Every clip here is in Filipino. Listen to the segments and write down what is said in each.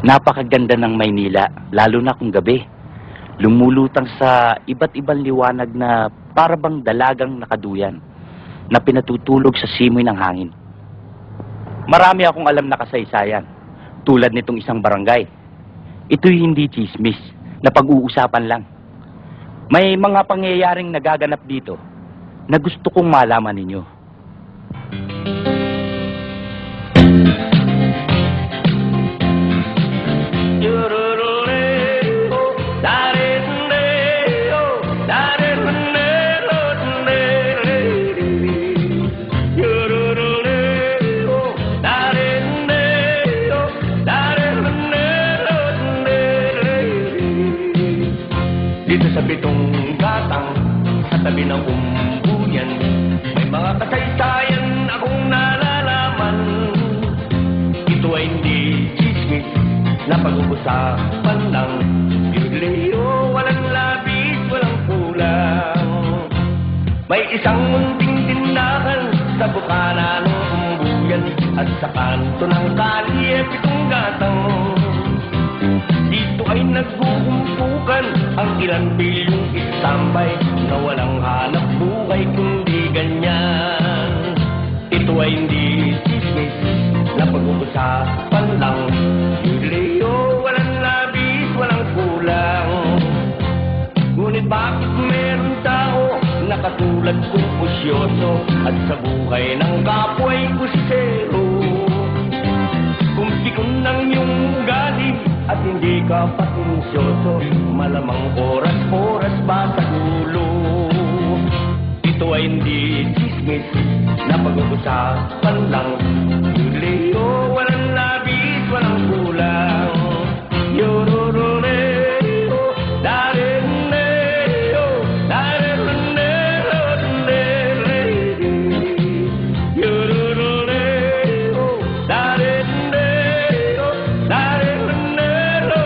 Napakaganda ng Maynila, lalo na kung gabi. Lumulutang sa iba't ibang liwanag na parabang dalagang nakaduyan na pinatutulog sa simoy ng hangin. Marami akong alam na kasaysayan, tulad nitong isang barangay. Ito'y hindi chismis, na pag-uusapan lang. May mga pangyayaring nagaganap dito na gusto kong malaman ninyo. Dito sa pitong gatang, sa tabi ng umbuyan, may mga kasaysayan akong nalalaman. Ito ay hindi chismis na pag-uusapan lang. Yurleo, walang labis, walang kulang. May isang munting tindahan sa bukana ng umbuyan, at sa kanto ng kalye pitong gatang. Dito ay nagbukumpukan ang ilang bilyong istambay na walang hanap buhay kundi ganyan. Ito ay hindi chismis na pag-uusapan lang. Yurleo, walang labis, walang kulang. Ngunit bakit meron tao na katulad kong pusyoso at sa buhay ng kapwa'y kusisero? Kung pikon ng iyong ugali at hindi ka patinsyoso, malamang oras-oras ba sa gulo? Ito ay hindi chismis na pag-uusapan lang. Yurleo, walang labis, walang kulang. Yorororeo, dareneo, darenero, yorororeo, dareneo, darenero.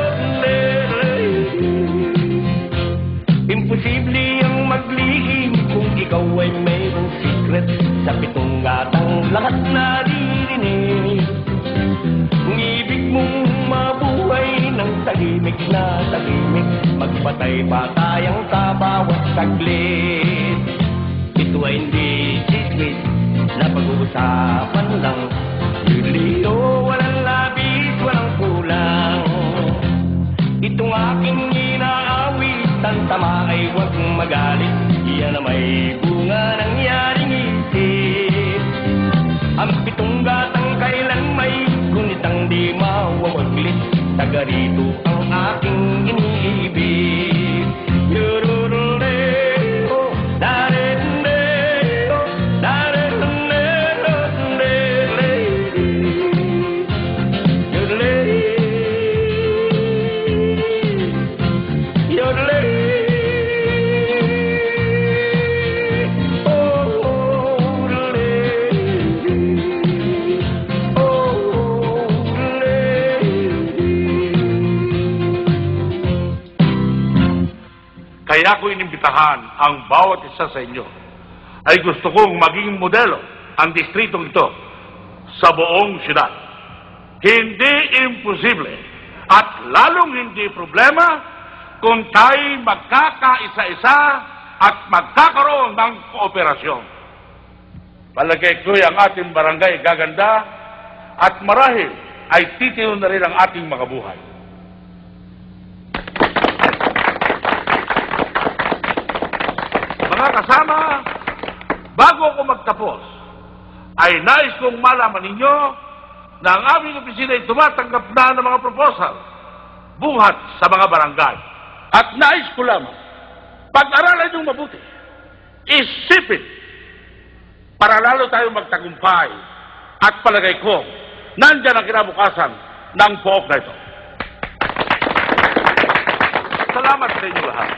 Imposible ang maglihim kung ikaw ay mayroong secret. Sa pitong gatang lahat naririnig. Kung ibig mong mabuhay ng tahimik na tahimik, magpatay-patayang sa bawat saglit. Ito ay hindi chismis na pag-uusapan lang. Yurleo, walang labis, walang kulang. Itong aking inaawit, ang tama ay huwag magalit. Iyan na may bunga ng yaring isip. Ang pitong gatang kailan may gunitang di mawawaglit. Taga rito ang aking iniibig. Yorororeo, dareneo, darenero, Kaya ko inimbitahan ang bawat isa sa inyo ay gusto kong maging modelo ang distritong ito sa buong syudad. Hindi imposible at lalong hindi problema kung tayo magkakaisa-isa at magkakaroon ng kooperasyon. Palagay ko'y ang ating barangay gaganda at marahil ay titiyo na rin ang ating mga buhay. Mga kasama, bago ako magtapos, ay nais kong malaman ninyo na ang aming opisina ay tumatanggap na ng mga proposal buhat sa mga barangay. At nais ko lamang, pag-aralan niyong mabuti, isipin, para lalo tayo magtagumpay at palagay ko, nandyan ang kinabukasan ng pook na ito. Salamat sa inyo lahat.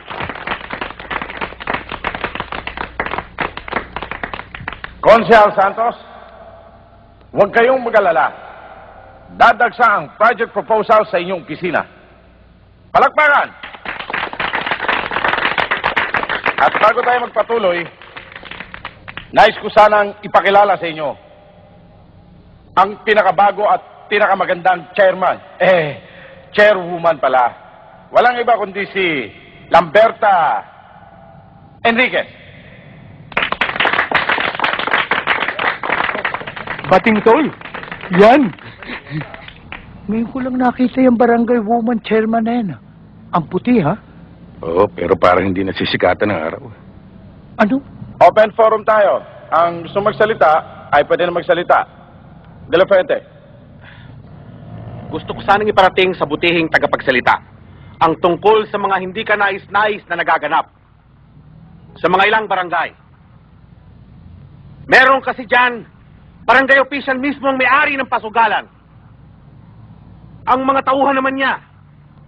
Konsehal Santos, huwag kayong mag-alala. Dadagsa ang project proposal sa inyong opisina. Palakpakan! At bago tayo magpatuloy, nais ko sanang ipakilala sa inyo ang pinakabago at pinakamagandang chairman. chairwoman pala. Walang iba kundi si Lamberta Enriquez. Bating tol. Yan. Ngayon ko lang nakita yung barangay woman chairman na yan. Ang puti, ha? Oo, pero parang hindi nasisikatan ng araw. Ano? Open forum tayo. Ang gusto magsalita ay pwede na magsalita. De La Fuente. Gusto ko sanang iparating sa butihing tagapagsalita ang tungkol sa mga hindi ka nais-nais na nagaganap sa mga ilang barangay. Meron kasi dyan, barangay official mismo ang may-ari ng pasugalan. Ang mga tauhan naman niya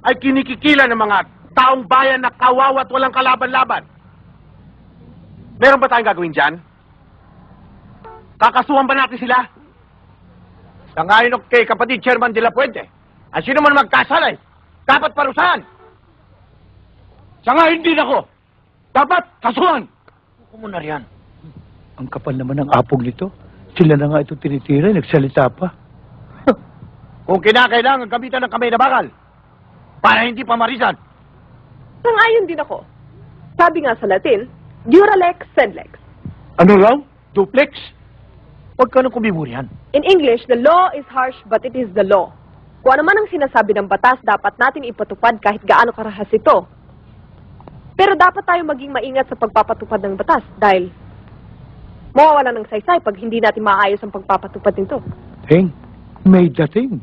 ay kinikikila ng mga taong bayan na kawawa at walang kalaban-laban. Meron ba tayong gagawin dyan? Kakasuhan ba natin sila? Sangayon kay kapatid Chairman de la Fuente. Ang sino man magkasalay, dapat parusahan. Sangayon din ako. Dapat kasuhan. Kumunar yan. Ang kapal naman ng apog nito. Sila na nga ito tinitira, nagsalita pa. Kung kinakailangan gamitan ng kamay na bakal, para hindi pa marisan. Sangayon din ako. Sabi nga sa Latin, Duralex sed lex. Ano raw? Duplex? Huwag ka nang kumimuri yan. In English, the law is harsh but it is the law. Kung ano man ang sinasabi ng batas, dapat natin ipatupad kahit gaano karahas ito. Pero dapat tayo maging maingat sa pagpapatupad ng batas dahil mawawala ng saysay pag hindi natin maayos ang pagpapatupad nito. Ting, may dating.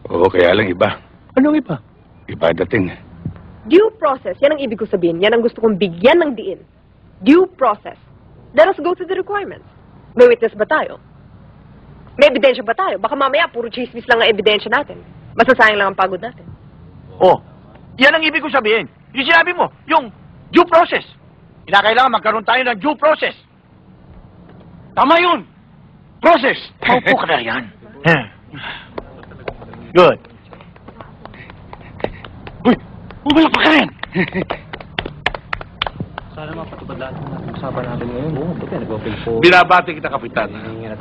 Oo, kaya lang iba. Anong iba? Iba dating. Due process, yan ang ibig ko sabihin. Yan ang gusto kong bigyan ng diin. Due process. Let us go to the requirements. May witness ba tayo? May ebidensya ba tayo? Baka mamaya puro chismis lang ang ebidensya natin. Masasayang lang ang pagod natin. Oh, yan ang ibig ko sabihin. Yung sinabi mo, yung due process. Kinakailangan magkaroon tayo ng due process. Tama yun! Process! Paupo ka na riyan. Good. Uy! Umalak pa ka rin! Binabati kita, Kapitan.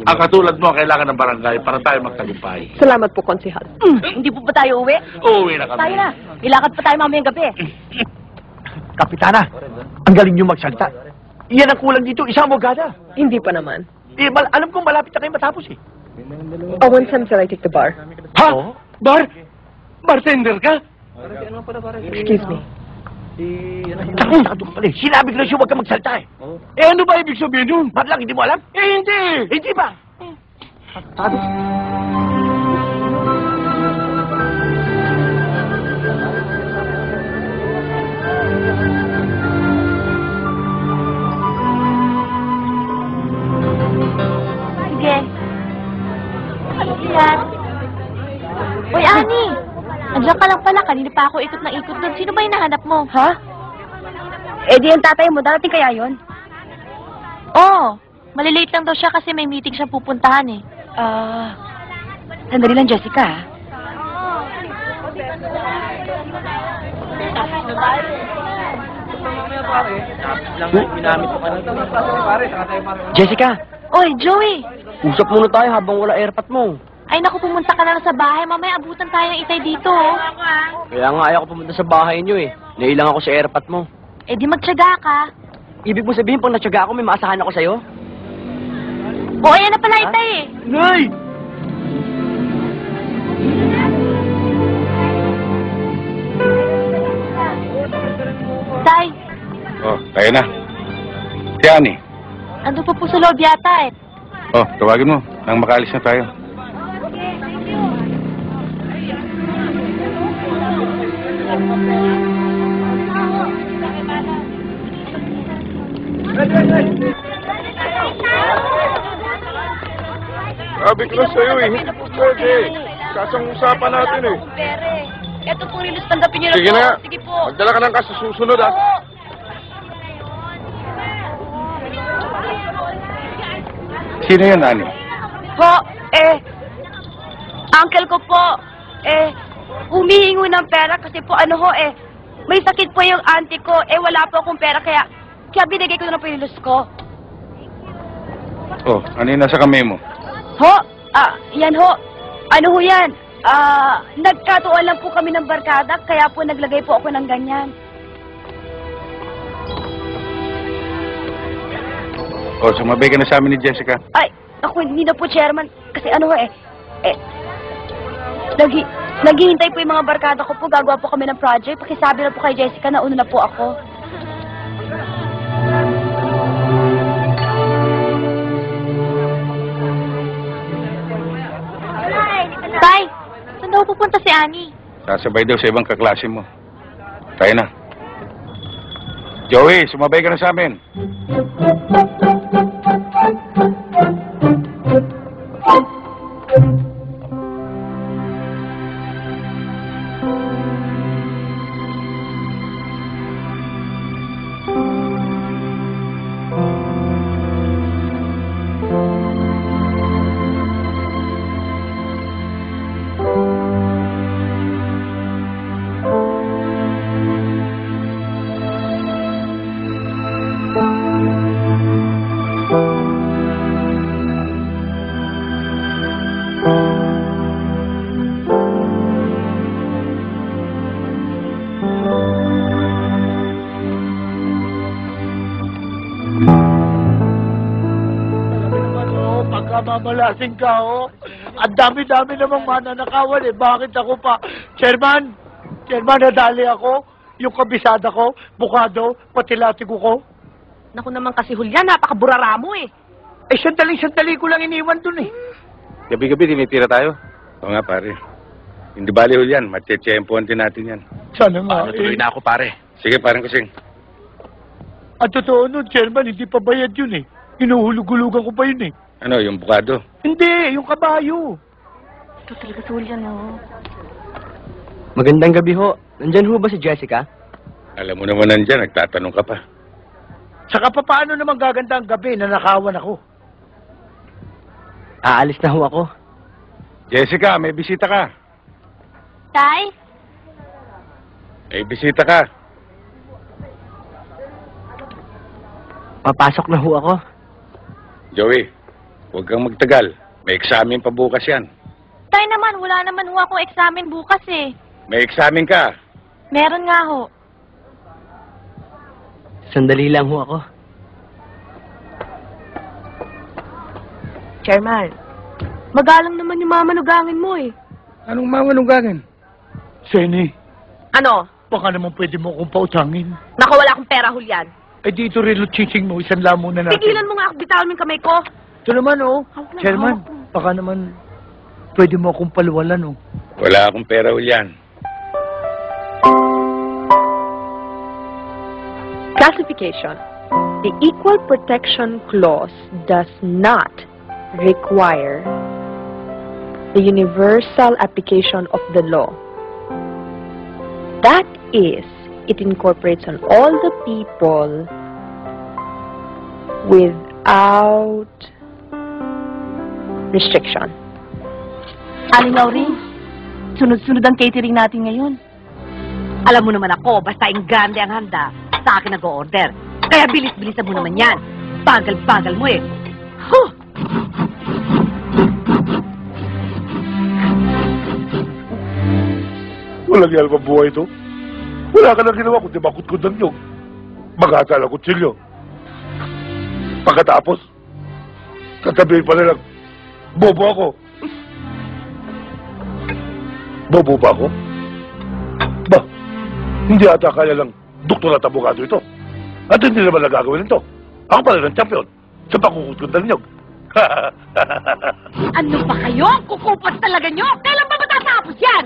Ang katulad mo, kailangan ng barangay para tayo magtagumpay. Salamat po, Konsehal. Hindi po ba tayo uwi? Uuwi na kami. Tayo na. Ilakad pa tayo mamayang gabi. Kapitana, ang galing niyo magsalita. Iyan ang kulang dito, isang abogada. Hindi pa naman. Alam kong malapit na kayo matapos eh. Oh, one time shall I take the bar? Ha? Bar? Bartender ka? Excuse me. Sinabi ko na siya huwag ka magsalita eh. Eh ano ba ibig sabihin yun? Ba't lang, hindi mo alam? Eh hindi! Hindi ba? Sige. Ano yan? Uy, Ani! Andiyan ka lang pala. Kanina pa ako ikot ng ikot doon. Sino ba yung nahanap mo? Ha? Eh di yung tatay mo, darating kaya yun? Oo. Malilate lang daw siya kasi may meeting siyang pupuntahan eh. Sandali lang, Jessica, ha? Jessica, Oy, Joey! usap muna tayo habang wala airpot mo. Ay naku, pumunta ka na lang sa bahay. Mamaya abutan tayo ng itay dito, oh. Kaya nga ayaw ko pumunta sa bahay niyo eh. Nailang ako sa airpot mo. Eh di magtyaga ka. Ibig mo sabihin pag natyaga ako may maasahan ako sa'yo? O, ayan na pala itay eh. Nay! Tay, Oh, tayo na. Si Ani. ando pa po sa loob yata eh. Oh, tawagin mo. Nang makalis na tayo. Sabi ko na sa'yo eh. Pwede. Kasang usapan natin eh. Pere, eto po rilos, tanggapin niyo na Sige po. na. Sige po. Magdala ka ng kaso susunod ah. Sino yun, Ani? Po, uncle ko po, humihingi ng pera kasi po may sakit po yung auntie ko, wala po akong pera kaya binigay ko na po yung lus ko. Oh, ano yung nasa kamay mo? Ho, yan ho. Ano ho yan? Nagkatuon lang po kami ng barkada, kaya po naglagay po ako ng ganyan. O, sumabay ka na sa amin ni Jessica. Ay, ako hindi na po, Chairman. Kasi ano naghihintay po yung mga barkada ko po. Gagawa po kami ng project. Pakisabi na po kay Jessica na una na po ako. Tay, saan daw pupunta si Annie? Sasabay daw sa ibang kaklase mo. Tayo na. Joey, sumabay ka na sa amin. Pagkamamalasing ka, oh. Ang dami-dami namang mananakawan, eh. Bakit ako pa? Chairman, nadali ako. Yung kabisada ko, bukado, pati latigo ko. Naku naman kasi, Julian, napakaburara mo eh. Eh, sandali ko lang iniwan dun, eh. Gabi-gabi tinitira tayo. Oo nga, pare. Hindi bali yan. Matye-tiyempoan din natin yan. Sana nga, Natuloy na ako, pare. Sige, parang kusing. Ang totoo nun, Chairman, hindi pa bayad yun, eh. Hinuhulug-hulugan ko pa yun, eh. Ano, yung bukado? Hindi, yung kabayo. Ito talaga si Julian, oh. Magandang gabi ho. Nandyan ho ba si Jessica? Alam mo naman nandyan, nagtatanong ka pa. Saka pa paano naman gaganda ang gabi na nakawan ako? Aalis na ho ako. Jessica, may bisita ka. Tay? May bisita ka. Papasok na ho ako. Joey, huwag kang magtagal. May eksamen pa bukas yan. Tay naman, wala naman ho akong examen bukas eh. May eksamen ka. Meron nga ho. Sandali lang ho ako. Chairman, magalang naman yung mamanugangin mo eh. Anong mamanunggangan? Seni, Ano? baka naman pwede mo akong pautangin. Naku, wala akong pera, Julian. Eh, dito rin lutsitsing mo, isang lamo na natin. Tigilan mo nga, bitawan mo yung kamay ko. Ito naman, oh. Hawak na, Chairman, hawak mo. baka naman pwede mo akong palwalan, oh. Wala akong pera, Julian. Classification. The Equal Protection Clause does not require the universal application of the law. That is, it incorporates on all the people without restriction. Aling Laurie, sunod-sunod ang catering natin ngayon. Alam mo naman ako, basta grande ang handa, sa akin nag-o-order. Kaya bilis-bilisan mo naman yan. Bagal-bagal mo eh. Huh! Walang yal pa buhay ito. Wala ka nang ginawa kundi makut-kut ng nyog. Magata lang kutsilyo. Pagkatapos, sasabihin pa nilang, bobo ako. Bobo ba ako? Ba, hindi ata kaya lang doktor at abogado ito. At hindi naman nagagawin ito. Ako pala ng champion sa pagkukutkot ng nyog. Ano ba kayo? Kukupas talaga nyo? Kailan ba matatapos yan?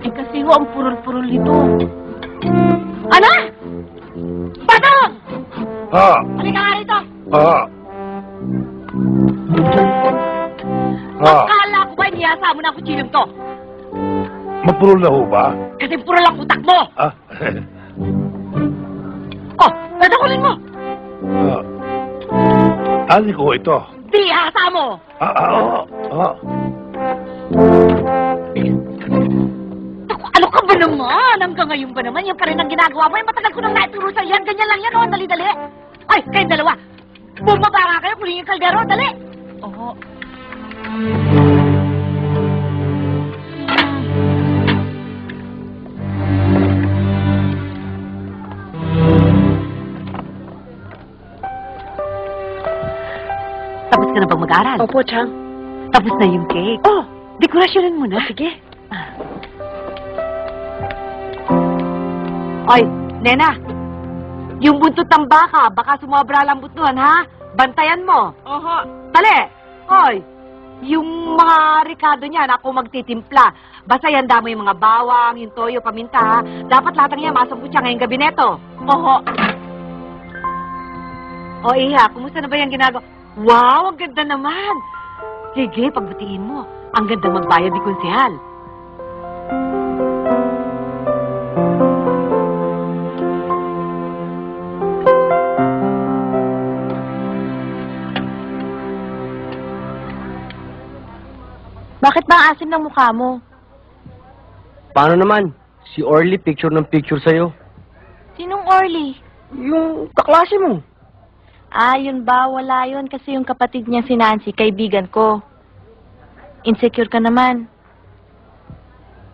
Eh kasi ho, ang purol-purol nito. Ano? Patong! Ha? Halika nga rito. Ha? Ha? Akala ko ba niyasa mo na ang kutsilong to? Mapurol na ho ba? Kasi puro lang utak mo. Ha? Oh, natakulin mo. Ani ko ito. Di hasa mo. Naku, ano ka ba naman? Hanggang ngayon ba naman? Yan pa rin ang ginagawa mo. Yung matagal ko nang naituro sa'yo yan. Ganyan lang yan, oh. Dali-dali. Ay, kayong dalawa. Bumaba nga kayo. Kunin yung kaldero. Dali. Oo. ka na bang mag-aral? Opo, Chang. Tapos na yung cake. Oh, Dekorasyonin mo na. sige. Oy, Nena. Yung buntot ng baka, baka sumobra lambot nun, ha? Bantayan mo. Oho. Tali! Hoy! Yung mga ricado niyan, ako magtitimpla. Basta yanda mo yung mga bawang, yung toyo, paminta, ha? Dapat lahat ng yan masamput siya ngayong gabi neto. Oho. O, Iha, kumusta na ba yung ginagawa? Wow, ang ganda naman! Sige, pagbatiin mo. Ang ganda magbayad ni Konsehal. Bakit ba ang asim ng mukha mo? Paano naman? Si Orly picture ng picture sa'yo. Sinong Orly? Yung kaklase mo. Ah, yun ba? Wala yun kasi yung kapatid niya si Nancy, kaibigan ko. Insecure ka naman.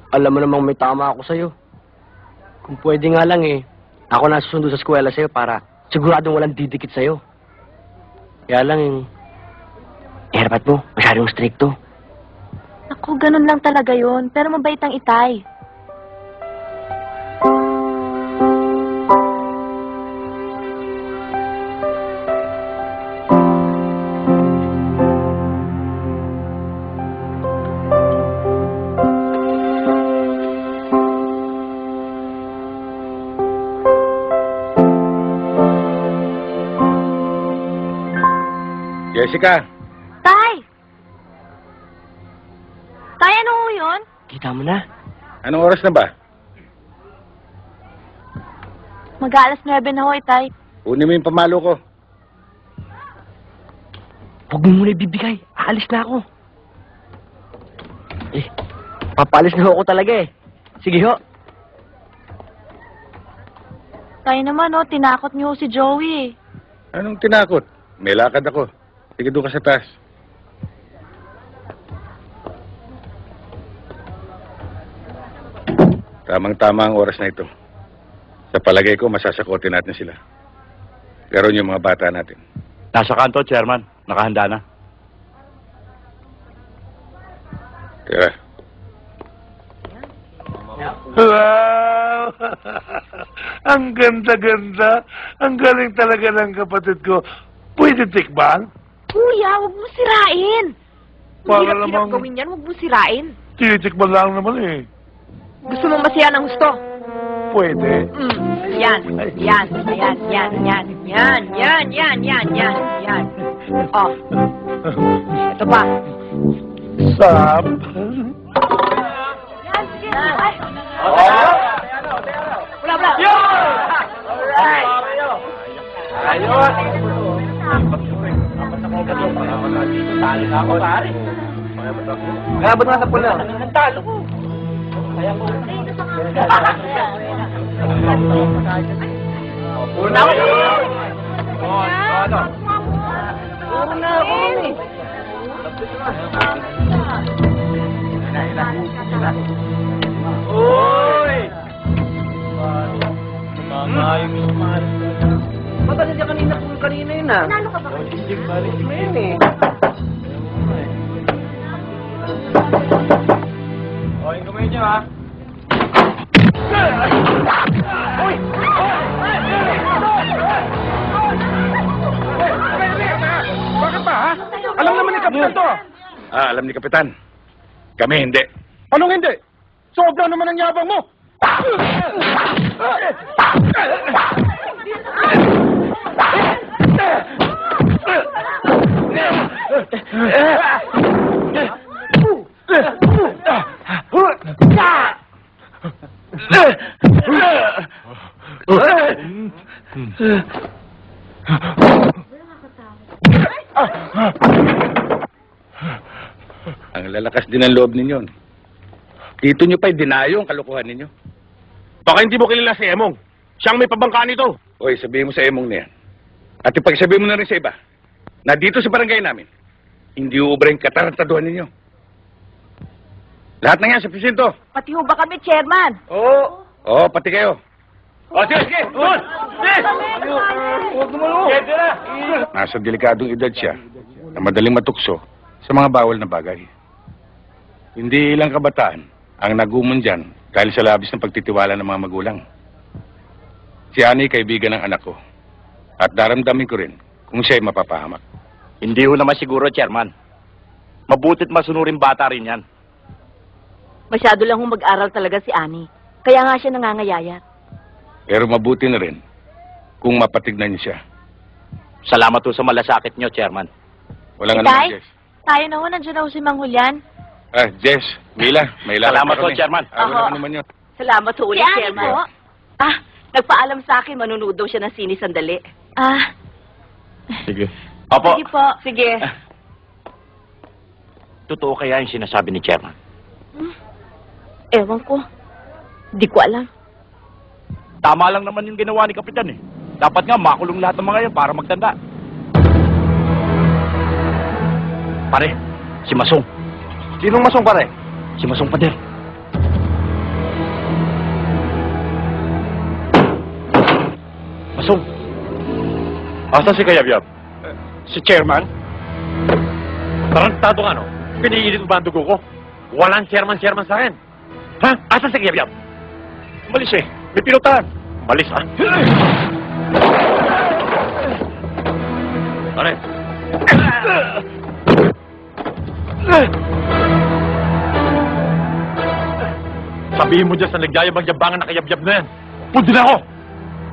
Alam mo namang may tama ako sa'yo. Kung pwede nga lang ako nasusundo sa eskwela sa'yo para siguradong walang didikit sa'yo. Kaya lang yung haircut mo, masyadong stricto. Ako, ganun lang talaga yun. Pero mabait ang Itay. Jessica, Tay! Tay, ano ho yun? Kita mo na. anong oras na ba? Mag-aalas 9 na ho, Itay. Kunin mo yung pamalo ko. Huwag mo muna ibibigay. Aalis na ako. Papalis na ako talaga Sige ho. Tay naman, oh, tinakot niyo ho si Joey. Anong tinakot? May lakad ako. Sige, doon ka sa taas. Tamang-tama ang oras na ito. Sa palagay ko, masasakotin natin sila. Pero yung mga bata natin. Nasa kanto, Chairman. Nakahanda na. Tira. Wow! Ang ganda-ganda. Ang galing talaga ng kapatid ko. Pwede tikman? Kuya, huwag mo sirain. Para Hirap-hirap namang- gawin yan, huwag mo sirain. Titikman lang naman Gusto mong masiya ng gusto? Pwede. Yan. Oh. Ito pa. Sap. Wala. Kaya ba't nasa pula? Ba't siya kanina yun Nalo ka ba? Bakit ba, ha? Alam naman ni Kapitan to. Alam ni Kapitan. Kami hindi. Anong hindi? Sobra naman ang yabang mo. Ang lalakas din ang loob ninyo. Dito nyo pa'y dinayo ang kalukuhan ninyo. Baka hindi mo kilala si Emong. Siyang may pabangka nito. Hoy, sabihin mo sa Emong na yan. At ipagsabihin mo na rin sa iba na dito sa barangay namin, hindi uubra yung katarantaduhan ninyo. Lahat na yan sa presinto. Pati ho ba kami, Chairman? Oo. Oo, pati kayo. O, sige! Doon! Nasa delikadong edad siya. na madaling matukso sa mga bawal na bagay. Hindi ilang kabataan ang nagumon dyan dahil sa labis ng pagtitiwala ng mga magulang. Si Ani kaibigan ng anak ko at daramdamin ko rin kung siya'y mapapahamak. Hindi ho naman siguro, Chairman. Mabuti't masunurin bata rin yan. Masyado lang hong mag-aral talaga si Ani. Kaya nga siya nangangayayat. Pero mabuti na rin kung mapatignan niyo siya. Salamat ho sa malasakit nyo, Chairman. Walang Tay? anuman, Jess. Tayo na ho, nandiyan na ho si Mang Julian. Jess, Mila, may lakad Salamat na po, kami. Chairman. Walang anuman yun. Salamat sa Si ulit, Ani Chairman. po. Nagpaalam sa akin, manunood daw siya ng sini sandali. Sige. Opo. Sige po. Sige. Totoo kaya yung sinasabi ni Chairman? Ewan ko. Di ko alam. Tama lang naman yung ginawa ni Kapitan eh. Dapat nga makulong lahat ng mga yan para magtanda. Pare, si Masong. Sinong Masong, pare? Si Masong Pader. Masong. Asa si Kayabyab? Si Chairman? Tarantado ka, no? Piniilit mo ba ang dugo ko? Walang chairman sa akin. Ha? Asa si Kayabyab? Malis eh. May pinutahan. Malis, ha? Pare. Sabihin mo dyan sa nagyayabang-yabangan na kayabyab na yan. Pundi na ako!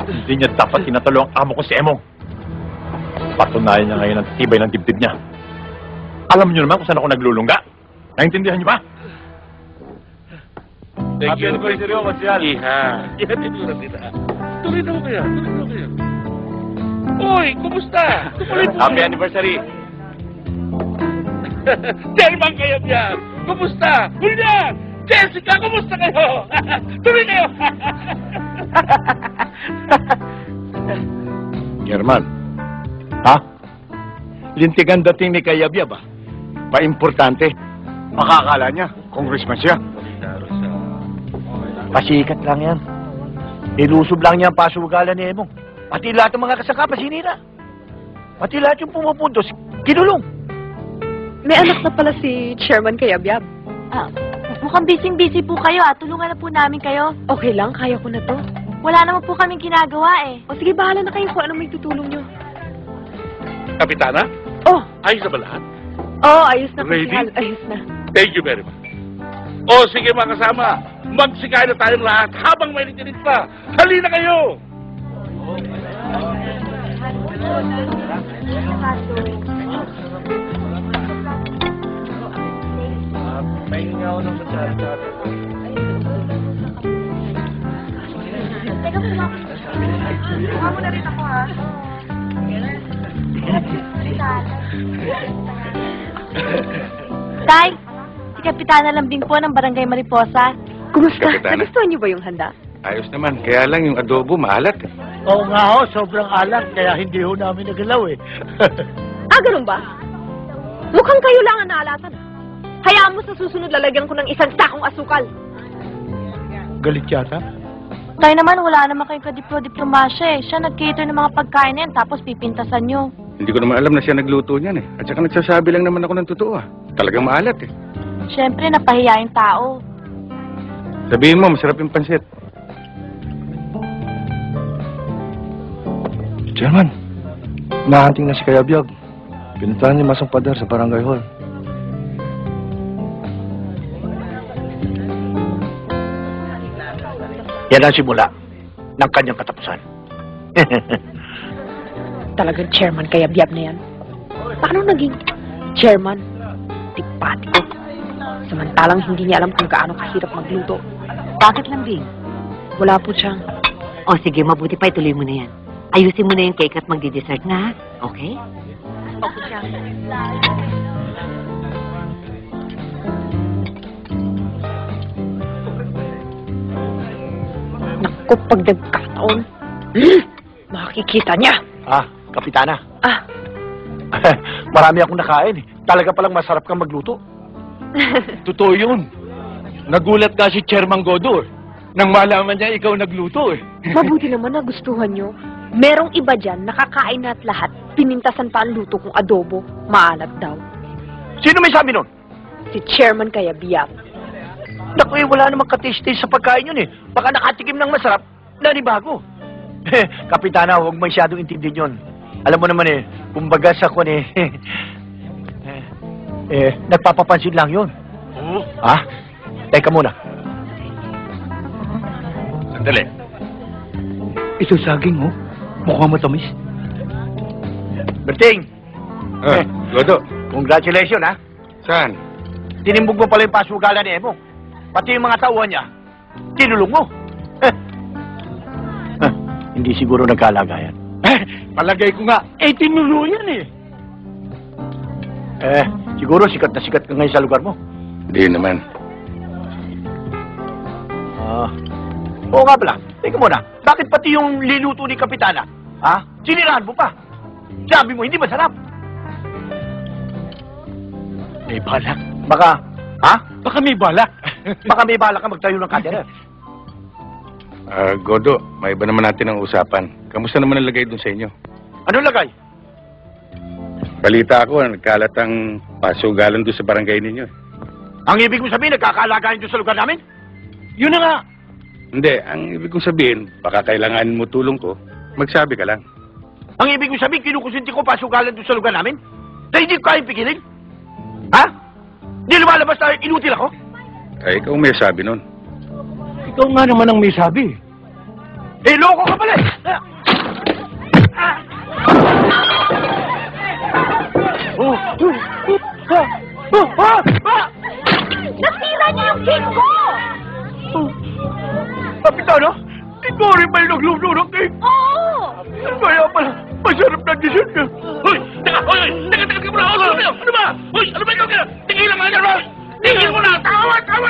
Hindi niya dapat tinatalo ang amo ko si Emong. Patunayan niya ngayon ang tibay ng dibdib niya. Alam niyo naman kung saan ako naglulungga. Naintindihan niyo ba? Happy anniversary mo, Marcial. Iha. Yan din yun nila. Tuloy na mo kaya. Tuloy na mo kaya. Uy, kumusta? Happy anniversary. Chairman kayo yan. Kumusta? Julian! Jessica, kumusta kayo? Tuloy kayo. German. Ha? Lintigan dating ni Kayabyab, ah. Pa-importante. Makakala niya, congressman siya. Pasikat lang yan. Ilusob lang niya ang pasugalan ni Emong. Pati lahat ng mga kasangkapan sinira. Pati lahat yung pumupuntos, kinulong. May anak na pala si Chairman Kayabyab. Mukhang busy-busy po kayo Tulungan na po namin kayo. Okay lang, kaya ko na to. Wala naman po kaming ginagawa eh. O sige, bahala na kayo kung anong may tutulong nyo. Kapitana, Oh, ayos na ba lahat? ayos na Ready? Kusihal. Ayos na. Thank you very much. O sige mga kasama, magsikay na tayong lahat habang may litinit pa. Halina kayo! Teka po, mukha mo na rin ako ha. Tay, si Kapitana Lambing po ng Barangay Mariposa. Kumusta? Kapitana. Nagustuhan niyo ba yung handa? Ayos naman, kaya lang yung adobo maalat. Oo nga ho, sobrang alat, kaya hindi ho namin nagalaw eh. Ganun ba? Mukhang kayo lang ang naalatan. Hayaan mo sa susunod lalagyan ko ng isang sakong asukal. Galit yata. Tay naman, wala naman kayong kadiplo-diplomasya eh. Siya nag-cater ng mga pagkain na yan, tapos pipintasan nyo. Hindi ko naman alam na siya nagluto niyan eh. At saka nagsasabi lang naman ako ng totoo ah. Talagang maalat eh. Siyempre, napahiya yung tao. Sabihin mo, masarap yung pansit. Chairman, nahanting na si Kayabyab. Pinuntahan ni Masong Pader sa Barangay Hall. Yan ang simula ng kanyang katapusan. Talagang chairman Kayabyab na yan. Paano naging chairman? Tipatiko. Samantalang hindi niya alam kung gaano kahirap magluto. Bakit lambing? Wala po siyang... O sige, mabuti pa ituloy mo na yan. Ayusin mo na yung cake at magdi-dessert na, ha? Okay? Naku, pag nagkataon, makikita niya. Kapitana. Ah, Marami akong nakain eh. Talaga palang masarap kang magluto. Totoo yun. Nagulat nga si Chairman Godor nang malaman niya ikaw nagluto eh. mabuti naman na gustuhan niyo. Merong iba dyan, nakakain na at lahat. Pinintasan pa ang luto kong adobo. Maalat daw. Sino may sabi nun? Si Chairman kaya Biap. Naku, wala namang katis-tis sa pagkain yun eh. Baka nakatikim ng masarap, nanibago. Kapitana, huwag masyadong intindihin yun. Alam mo naman eh, kumbaga sa kun eh, nagpapapansin lang yun. Ha? Teka muna. Sandali. Ito saging, oh. Mukhang matamis. Berting, Godo, congratulations, ha? saan? Tinimbog mo pala yung pasugalan ni Emong. Pati yung mga tauhan niya, tinulong mo. Hindi siguro nagkalagayan. Palagay ko nga, tinulong yan eh. Siguro sikat na sikat ka ngayon sa lugar mo. Hindi naman. Oo nga pala. Teka muna, bakit pati yung liluto ni Kapitana, ha? Sinirahan mo pa. Sabi mo, hindi masarap. May balak. Baka, ha? Baka may balak. Baka may balak ka magtayo ng kadera. Godo, may iba naman natin ang usapan. Kamusta naman ang lagay dun sa inyo? Ano lagay? Balita ako, nagkalat ang pasugalan doon sa barangay ninyo. Ang ibig mo sabihin, nagkakaalagayan doon sa lugar namin? Yun na nga. Hindi, ang ibig kong sabihin, baka kailangan mo tulong ko, magsabi ka lang. Ang ibig mo sabihin, kinukusinti ko pasugalan doon sa lugar namin? Na hindi ko kayang pigilin? Ha? Hindi lumalabas tayo, inutil ako? Ay, ikaw may sabi nun. Ikaw nga naman ang may sabi. Loko ka pala! Nasira niyo yung cake ko! Kapitano, ikaw rin ba yung nagluto ng cake? Oo! Kaya pala, masarap na dessert ka. Hoy! Teka! Hoy! Teka muna! Ano ba? Ano ba? Hoy! Ano ba yung gano'n? Tingin lang nga dyan! Tingin mo na! Tawad! Ano?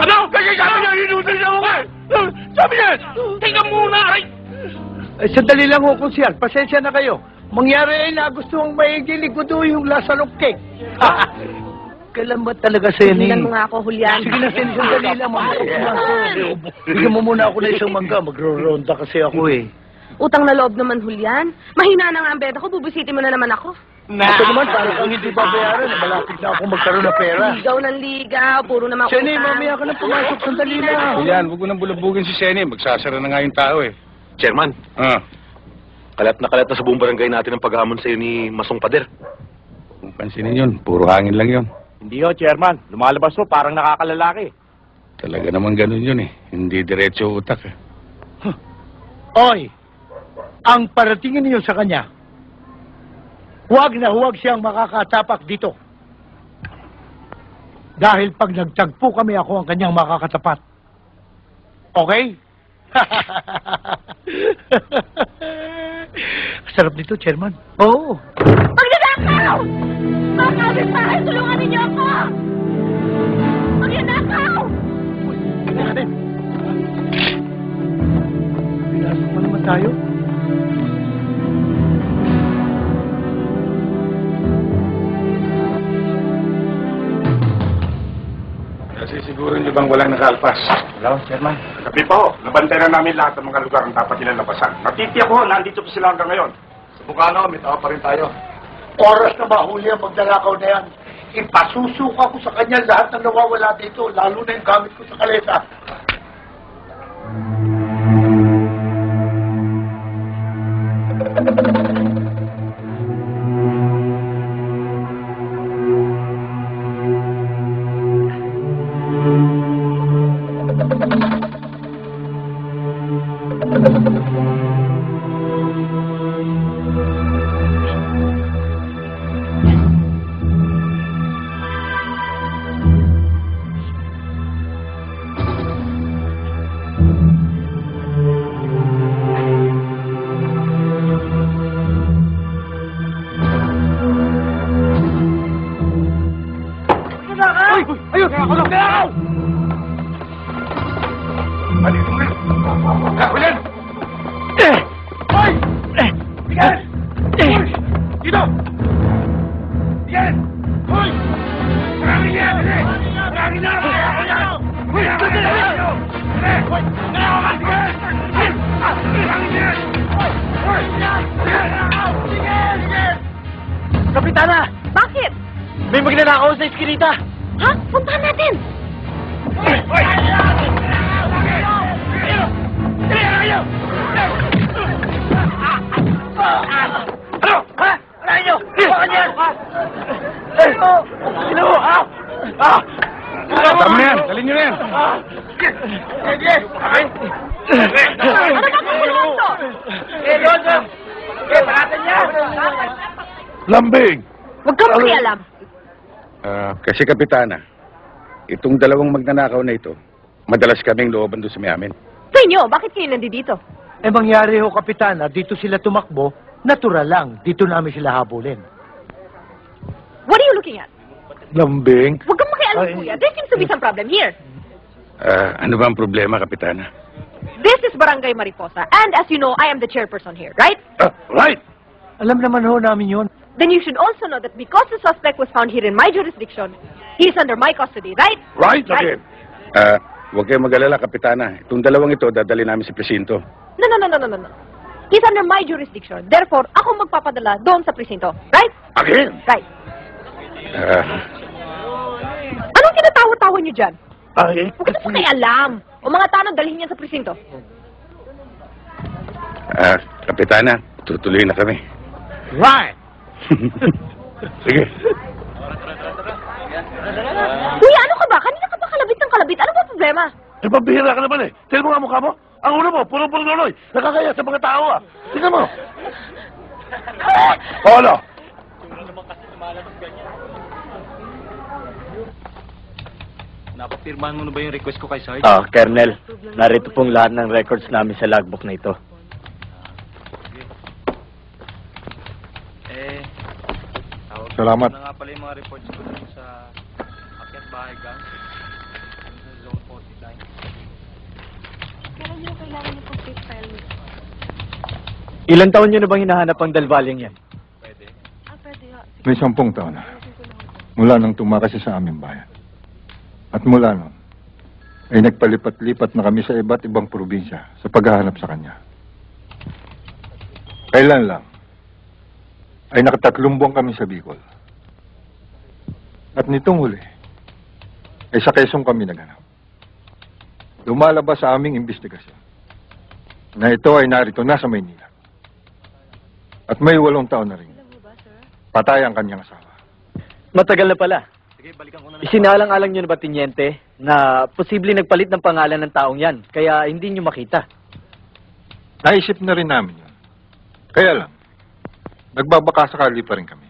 Ano? Kasi sabi niya, inutil niya ako nga. Sabi niya, Tingnan muna! Ay! sandali lang ho, Konsyal. Pasensya na kayo. Mangyari ay nagustuhang maigilig ko doon yung lasa ng cake. Kailan ba talaga, Seni? Tingnan mo nga ako, Julian. Sige na, Seni, sandali lang. Bigyan mo muna ako na isang mangga. Magro-ronda kasi ako eh. Utang na loob naman, Julian. Mahina na nga ang beda ko, bubisitin mo na naman ako. Ito naman, parang kang hindi babayaran. Malapit na ako magkaroon ng pera. Ligaw ng ligaw, puro naman Seni, mamaya ka na pumasok. Sandali lang. Yan, huwag mo nang bulabugin si Seni. Magsasara na nga yung tao eh. Chairman, kalat na sa buong barangay natin ang pag-aamon sa'yo ni Masong Pader. Kung pansinin yun, puro hangin lang yun. Hindi ho, Chairman. Lumalabas ho, parang nakakalalaki. Talaga naman ganun yun eh. Hindi diretso utak eh. Oy, ang paratingin niyo sa kanya, huwag na huwag siyang makakatapak dito. Dahil pag nagtagpo kami, ako ang kanyang makakatapat. Okay? Sarap dito, Chairman. Oo. Magnanakaw! Mga kapitbahay, tulungan ninyo ako! Magnanakaw! Pinasok pa naman tayo. Kasi siguro nyo bang walang nakalpas? Hello, Chairman. Gabi pa ho, nabantay na namin lahat ng mga lugar na dapat nila labasan. Natitiyak ho, nandito pa sila hanggang ngayon. Sa Bukano, may tao pa rin tayo. Oras na ba, Julia, magdalakaw na yan? Ipasusuka ko sa kanya lahat ng nawawala dito, lalo na yung gamit ko sa kalesa. Kapitana! Bakit? May magnanakaw sa iskinita! Ha? Puntahan natin! Ano? Ha? Ano nyo? Bakit yan? Sino? Ha? Tama na yan! Dalhin nyo na yan! Yes! Ano ba kung seryoso? Seryoso? Paratan niya! Lambing! Huwag kang makialam. Kasi Kapitana, itong dalawang magnanakaw na ito, madalas kaming looban doon sa may amin. Sa inyo, bakit kayo nandito? Eh mangyari ho, Kapitana, dito sila tumakbo, natural lang, dito namin sila habulin. What are you looking at? Lambing? Huwag kang makialam, kuya. There seems to be some problem here. Ano ba ang problema, Kapitana? This is Barangay Mariposa, and as you know, I am the chairperson here, right? Right! Alam naman ho namin yun. Then you should also know that because the suspect was found here in my jurisdiction, he is under my custody, right? Right Right. again! Huwag kayong mag-alala, Kapitana. Itong dalawang ito, dadali namin sa presinto. No. He's under my jurisdiction. Therefore, ako magpapadala doon sa presinto, right? Again! Right. Ah, Anong tinatawa-tawa niyo dyan? Huwag ka na alam. O mga tanong, dalhin niya sa presinto. Kapitana, tutuloy na kami. Right! Sige. Kuya, ano ka ba? Kanina ka pa kalabit ng kalabit. Ano ba problema? Eh, pambihira ka naman eh. Tignan mo nga mukha mo. Ang ulo mo, puro-puro loloy. Nakakaya sa mga tao ah. Tignan mo. Ano? Napapirmahan mo na ba yung request ko kay Sarge? Colonel, narito pong lahat ng records namin sa logbook na ito. Salamat. Na nga pala yung mga reports ko dun sa Akyat Bahay Gang. Sa Zone 49. Kailan nyo kailangan niyo pong case file? Ilang taon nyo na bang hinahanap ang dalbaling yan? Pwede. Pwede ha. May 10 taon na. Mula nang tumakas siya sa aming bayan. At mula nun, ay nagpalipat-lipat na kami sa iba't ibang probinsya sa paghahanap sa kanya. Kailan lang, ay nakatatlong buwan kami sa Bicol. At nitong huli, ay sa Quezon kami naghanap. Lumalabas sa aming investigasyon na ito ay narito na sa Maynila. At may 8 taon na rin. Patay ang kanyang asawa. Matagal na pala. Sige, balikan ko na. Isinalang-alang nyo na ba, Tiniente, na posible nagpalit ng pangalan ng taong yan, kaya hindi nyo makita? Naisip na rin namin yun. Kaya lang, nagbabaka sakali pa rin kami.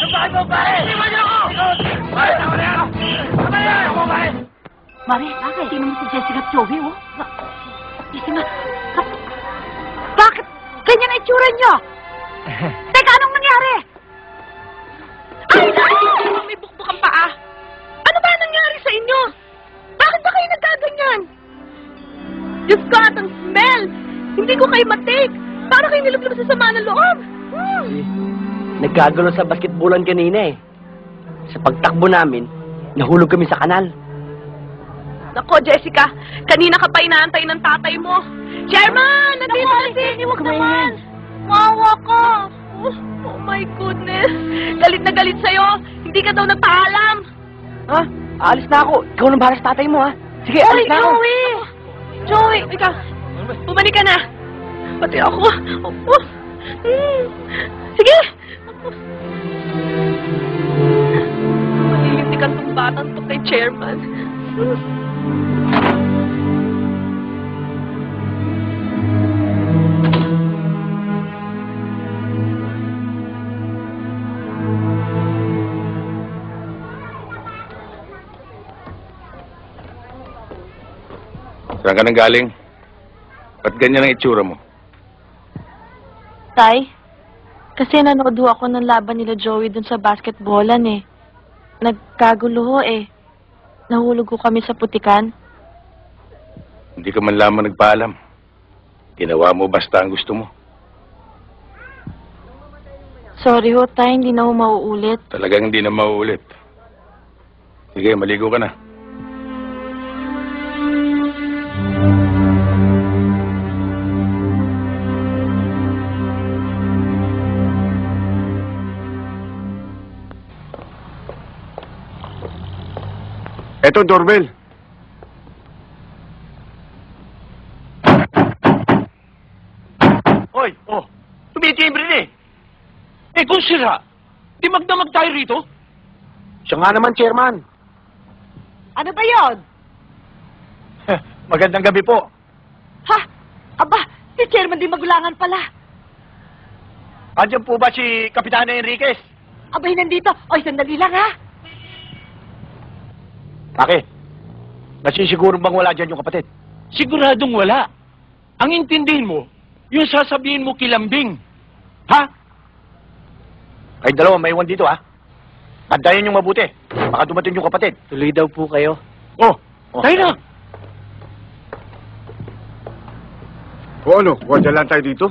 Bakit mo, pare? Iwan niyo ako! Pare, tama na yan! Tama na yan! Ako, pare! Mari, bakit? Tingnan mo si Jessica at Joey, oh. Jessica, bakit? Ganyan ang itsura niyo? Teka, anong nangyari? Ay, may bukbuk ang paa. Ano ba nangyari sa inyo? Bakit ba kayo nagkaganyan? Diyos ko, ang smell! Hindi ko kayo matake! Para kayo nilablob sa sama ng loob! Nagkagulo sa basketballan kanina eh. Sa pagtakbo namin, nahulog kami sa kanal. Nako, Jessica, kanina ka pa inaantay ng tatay mo. Chairman! Nandito na si... Huwag naman! Wawa ka! Oh my goodness! Galit na galit sa'yo! Hindi ka daw nagpaalam! Ha? Aalis na ako. Ikaw nang bahala sa tatay mo, ha? Sige, alis na ako. Joey! Ika, bumalik ka na! Pati ako! Oh. Sige! Malilintikan tong batang to kay Chairman. Saan ka nang galing? Ba't ganyan ang itsura mo? Tay, kasi nanood ho ako ng laban nila Joey dun sa basketballan eh. Nagkagulo ho eh. Nahulog ko kami sa putikan. Hindi ka man lamang nagpaalam. Ginawa mo basta ang gusto mo. Sorry ho, Tay, hindi na ho mauulit. Talagang hindi na mauulit. Sige, maligo ka na. Eto, doorbell. Hoy, tumitimbre na eh. Eh kung sira, di magdamag tayo rito. Siya nga naman, Chairman. Ano ba yon? Magandang gabi po. Ha? Aba, si Chairman di magulangan pala. Andiyan po ba si Kapitana Enriquez? Abay, nandito. Oy, sandali lang, ha? Bakit? Nasisiguro bang wala dyan yung kapatid? Siguradong wala. Ang intindihin mo, yung sasabihin mo kilambing. Ha? Ay, dalawa, may iwan dito, ha? Antayin yung mabuti. Baka dumating yung kapatid. Tuloy daw po kayo. Oh, tayo na. O ano, wala lang tayo dito?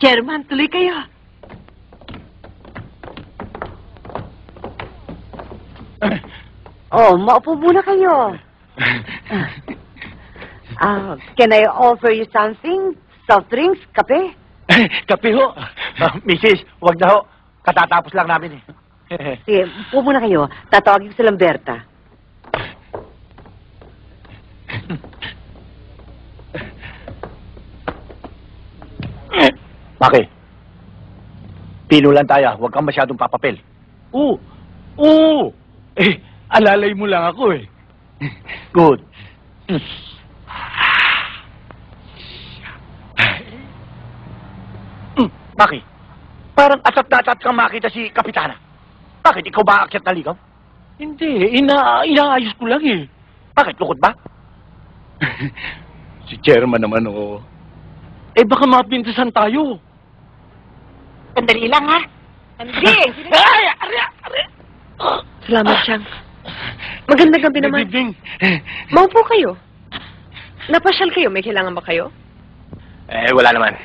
Chairman, tuloy kayo. Oh, maupo muna kayo. Can I offer you something? Soft drinks? Kape? Kape ho. Mrs., wag na ho. Katatapos lang namin eh. Sige, upo muna kayo. Tatawagin ko si Lamberta. Bakit? Pino lang tayo. Huwag kang masyadong papapel. Oo. Eh, alalay mo lang ako eh. Good. Bakit? Parang atat na atat kang makita si Kapitana. Bakit? Ikaw ba aakyat na ligaw? Hindi. Inaayos ko lang eh. Bakit? Lukot ba? Si Chairman naman, oo. Eh, baka mapintasan tayo. Sandali lang, ha? Sandali! Ay! Ari! Salamat, Chang. Magandang gabi naman. Bibing. Maupo kayo. Napasyal kayo. May kailangan ba kayo? Eh, wala naman.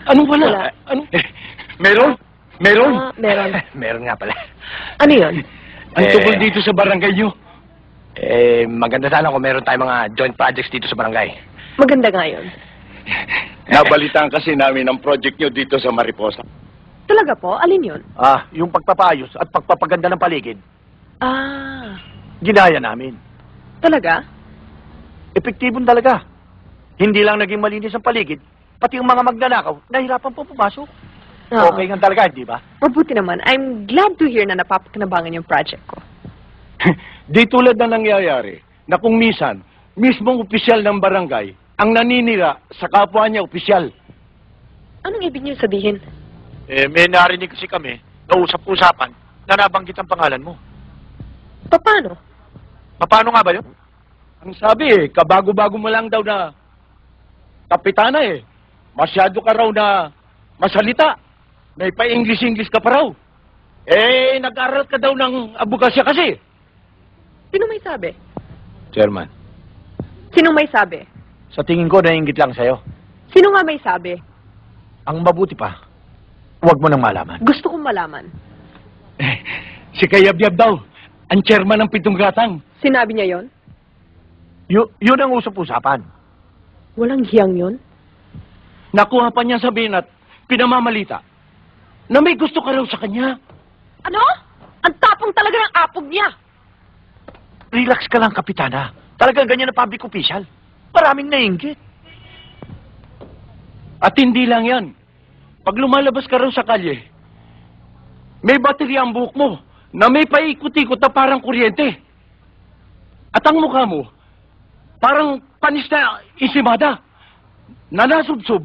Anong wala? Wala. Ano? Meron? Ah, meron. Meron nga pala. Ano yun? Ang tungkol dito sa barangay nyo. Maganda sana kung meron tayong mga joint projects dito sa barangay. Maganda nga yun. Nabalitaan kasi namin ang project nyo dito sa Mariposa. Talaga po? Alin yun? Yung pagpapayos at pagpapaganda ng paligid, ginaya namin. Talaga? Epektibon talaga. Hindi lang naging malinis ang paligid, pati yung mga magnanakaw, nahirapan po pumasok. Oo. Okay nga talaga, di ba? Mabuti naman. I'm glad to hear na napapakinabangan yung project ko. Di tulad na nangyayari na kung minsan, mismong opisyal ng barangay ang naninira sa kapwa niya opisyal. Anong ibig niyo sabihin? May narinig kasi kami nausap-usapan na nabanggit ang pangalan mo. Paano? Paano nga ba yun? Ang sabi kabago-bago mo lang daw na kapitana Masyado ka raw na masalita. May pa-English-English ka pa raw. Nag-aral ka daw ng abogasya kasi. Sino may sabi? Chairman, Sino may sabi? sa tingin ko naiingit lang sa'yo. Sino nga may sabi? Ang mabuti pa, huwag mo nang malaman. Gusto kong malaman. Si Kayabyab daw, ang chairman ng Pitong Gatang. Sinabi niya yon? Yun ang usap-usapan. Walang hiyang yon? Nakuha pa niya sabihin at pinamamalita na may gusto ka raw sa kanya. Ano? Ang tapong talaga ng apog niya. Relax ka lang, Kapitana. Talagang ganyan na public official. Maraming naiinggit. At hindi lang yan. Pag lumalabas ka raw sa kalye, may baterya ang buhok mo na may paikot-ikot na parang kuryente. At ang mukha mo, parang panis na insimada na nasubsob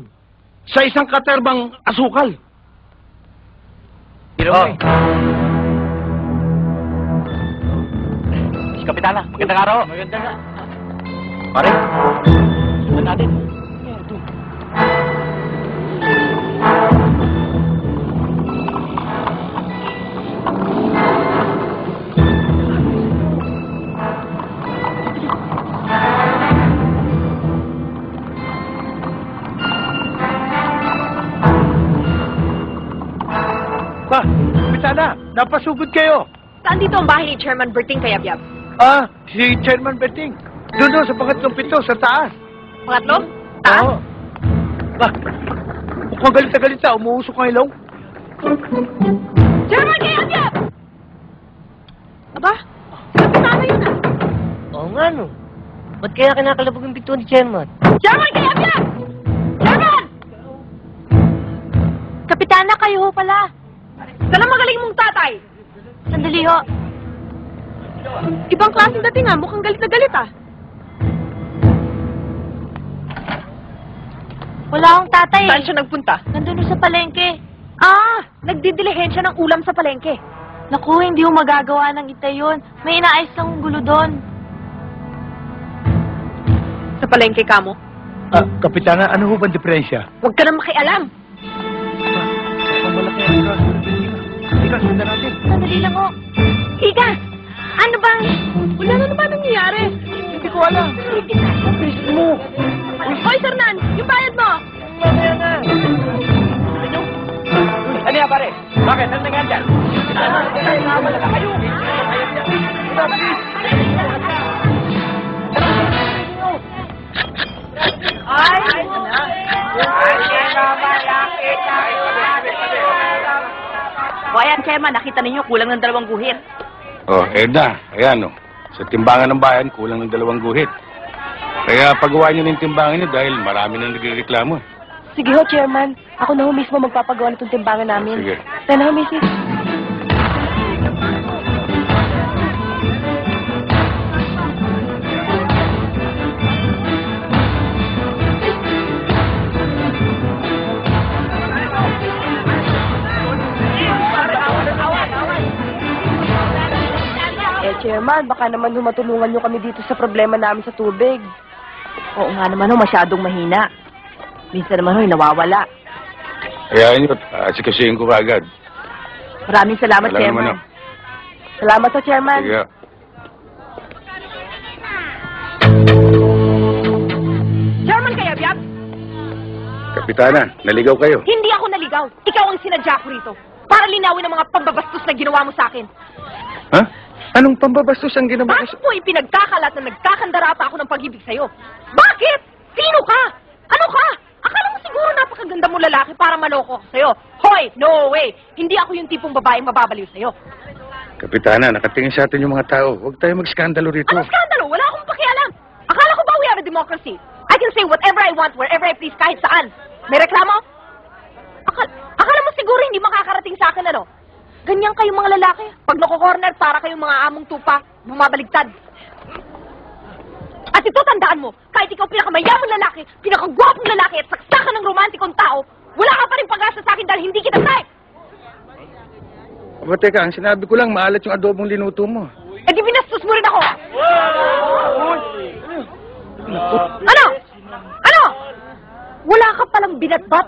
sa isang katerbang asukal. Kapitana, magandang araw. Magandang nga. Pare, sundan natin. Ba, Kapitana, napasugod kayo. Saan dito ang bahay ni Chairman Berting Kayabyab? Si Chairman Berting. Doon sa pangatlong pito, sa taas. Pangatlo? Taas? Oo. Ba, mukhang galit na galit na. Umuusok ang ilong. Chairman Kayabyab! Aba, kapitana yun ah. Oo nga, no. Ba't kaya kinakalabog yung pinto ni Chairman? Chairman Kayabyab! Chairman! Kapitana, kayo ho pala. Saan ang magaling mong tatay? Sandali ho. Ibang klaseng dating ah. Mukhang galit na galit ah. Wala akong tatay Saan siya nagpunta? Nandun ho sa palengke. Nagdidilihensya ng ulam sa palengke. Naku, hindi ho magagawa ng itay yun. May inaayos lang ang gulo doon. Sa palengke ka mo? Kapitana, ano ho bang diferensya? Huwag ka nang makialam. Malaki ang braso ng building. Ika, sundan natin. Sandali lang ho. Ika! Ano bang? Wala na naman nangyayari. Hindi ko alam. Please mo. Hoy, Sernan! Yung bayad mo! Ano yan, pare? Bakit? Ano nangyari dyan? O ayan, Chairman, nakita ninyo, kulang ng 2 guhit. Oh, Edna, ayan oh. Sa timbangan ng bayan, kulang ng 2 guhit. Kaya pagawa niyo ng timbangan niyo dahil marami nang nagrereklamo. Sige ho, Chairman. Ako na ho mismo magpapagawa nitong timbangan namin. Sige. Sana ho, Mrs. Chairman, baka naman matulungan nyo kami dito sa problema namin sa tubig. Oo nga naman ho, masyadong mahina. Minsan naman ho, nawawala. Kaya niyo, asikasuhin ko kaagad. Maraming salamat, Walang Chairman. naman, oh. Salamat sa Chairman. Sige. Chairman Kayabyab! Kapitana, naligaw kayo. Hindi ako naligaw. Ikaw ang sinadya ko rito. Para linawin ang mga pambabastos na ginawa mo sa akin. Ha? Anong pambabastos ang ginawa ko Bakit mo ipinagkakalat na nagkakandara pa ako ng pag-ibig sa'yo? Bakit? Sino ka? Ano ka? Akala mo siguro napakaganda mo lalaki para maloko ako sa'yo. Hoy, no way! Hindi ako yung tipong babaeng mababaliw sa'yo. Kapitana, nakatingin sa atin yung mga tao. Huwag tayo mag-skandalo rito. Ano skandalo? Wala akong pakialam. Akala ko ba we are a democracy? I can say whatever I want, wherever I please, kahit saan. May reklamo? Akala mo siguro hindi makakarating sa akin, ano? Ganyan kayong mga lalaki. Pag nako-corner, para kayong mga among tupa, bumabaligtad. At ito, tandaan mo, kahit ikaw pinakamayamang lalaki, pinakagwapong lalaki at saksakan ng romantikong tao, wala ka pa rin pag-asa sa akin dahil hindi kita type. O teka, ang sinabi ko lang, maalat yung adobong linuto mo. Eh di binastos mo rin ako! Ano? Ano? Wala ka palang binatbat?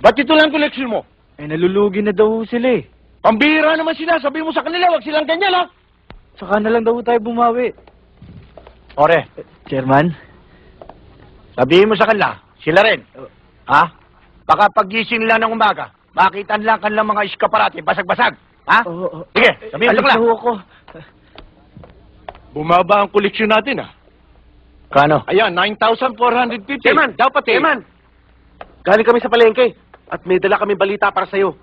Ba't ito lang koleksyon mo? Eh, nalulugi na daw sila eh. Pambihira naman sila. Sabi mo sa kanila, wag silang ganyan, ha? Saka na lang daw tayo bumawi. Ore, Chairman? sabihin mo sa kanila, sila rin. Ha? Baka pagising nila ng umaga, makita nila kanilang mga iskaparate, basag-basag. Ha? Oo. Sige, sabihin mo sa Alis kanila. na ako. Bumaba ang koleksyon natin, ha? Kano? Ayan, 9,450. Chairman, dapat eh. Chairman, galing kami sa palengke at may dala kami balita para sa'yo.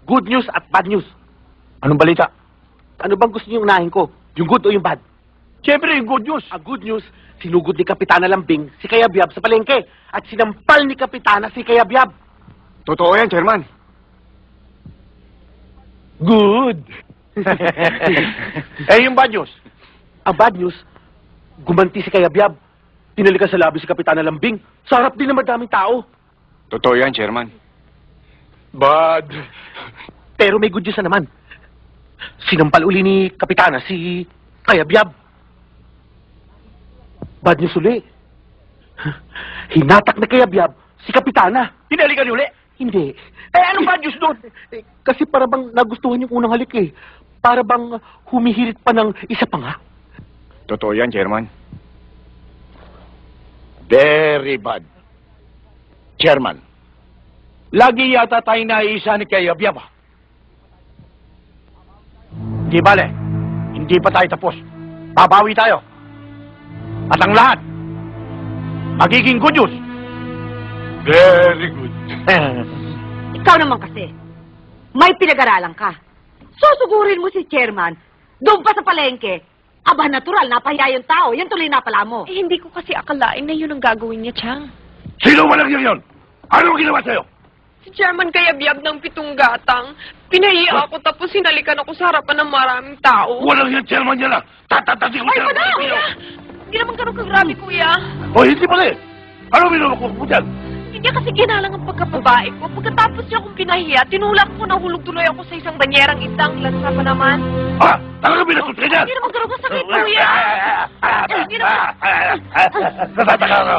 Good news at bad news. Anong balita? Ano bang gusto niyong unahin ko? Yung good o yung bad? Siyempre, yung good news. Ang good news, sinugod ni Kapitana Lambing si Kayabyab sa palengke at sinampal ni Kapitana si Kayabyab. Totoo yan, Chairman. Good. Eh, yung bad news? Ang bad news, gumanti si Kayabyab. Pinalikan sa labi si Kapitana Lambing. Sa harap din ng madaming tao. Totoo yan, Chairman. Bad. Pero may good news na naman. Sinampal uli ni Kapitana si Kayabyab. Bad news uli. Hinatak na Kayabyab si Kapitana. Pinalikan uli? Hindi. Eh, anong bad news doon? Kasi para bang nagustuhan yung unang halik eh. Para bang humihirit pa ng isa pa nga. Totoo yan, Chairman. Very bad. Chairman, lagi yata tayo naiisa ni Kayabyab. Di bale, hindi pa tayo tapos. Babawi tayo. At ang lahat, magiging good news. Very good. Ikaw naman kasi, may pinag-aralan ka. Susugurin mo si chairman, doon pa sa palengke. Aba, natural, napahiya yung tao. Yan tuloy napala mo. Eh, hindi ko kasi akalain na yun ang gagawin niya, Chang. Sino man lang yun? Anong ginawa sa'yo? Si Chairman Kayabyab ng Pitong Gatang. Pinahiya ako tapos sinalikan ako sa harapan ng maraming tao. Walang yan, chairman niya lang. Tatatati ko Ay, siya. madam! Kuya! Hindi naman ganun kagrabe, kuya. O, hindi pala eh. Ano binulok mo dyan? Hindi kasi ginalang ang pagkababae ko. Pagkatapos niya akong pinahiya, tinulak ko, nahulog tuloy ako sa isang banyerang isang lansa pa naman. Ha? Talaga binastos ka dyan? Hindi naman ganun kasakit, kuya. Hindi naman. Natataka ako.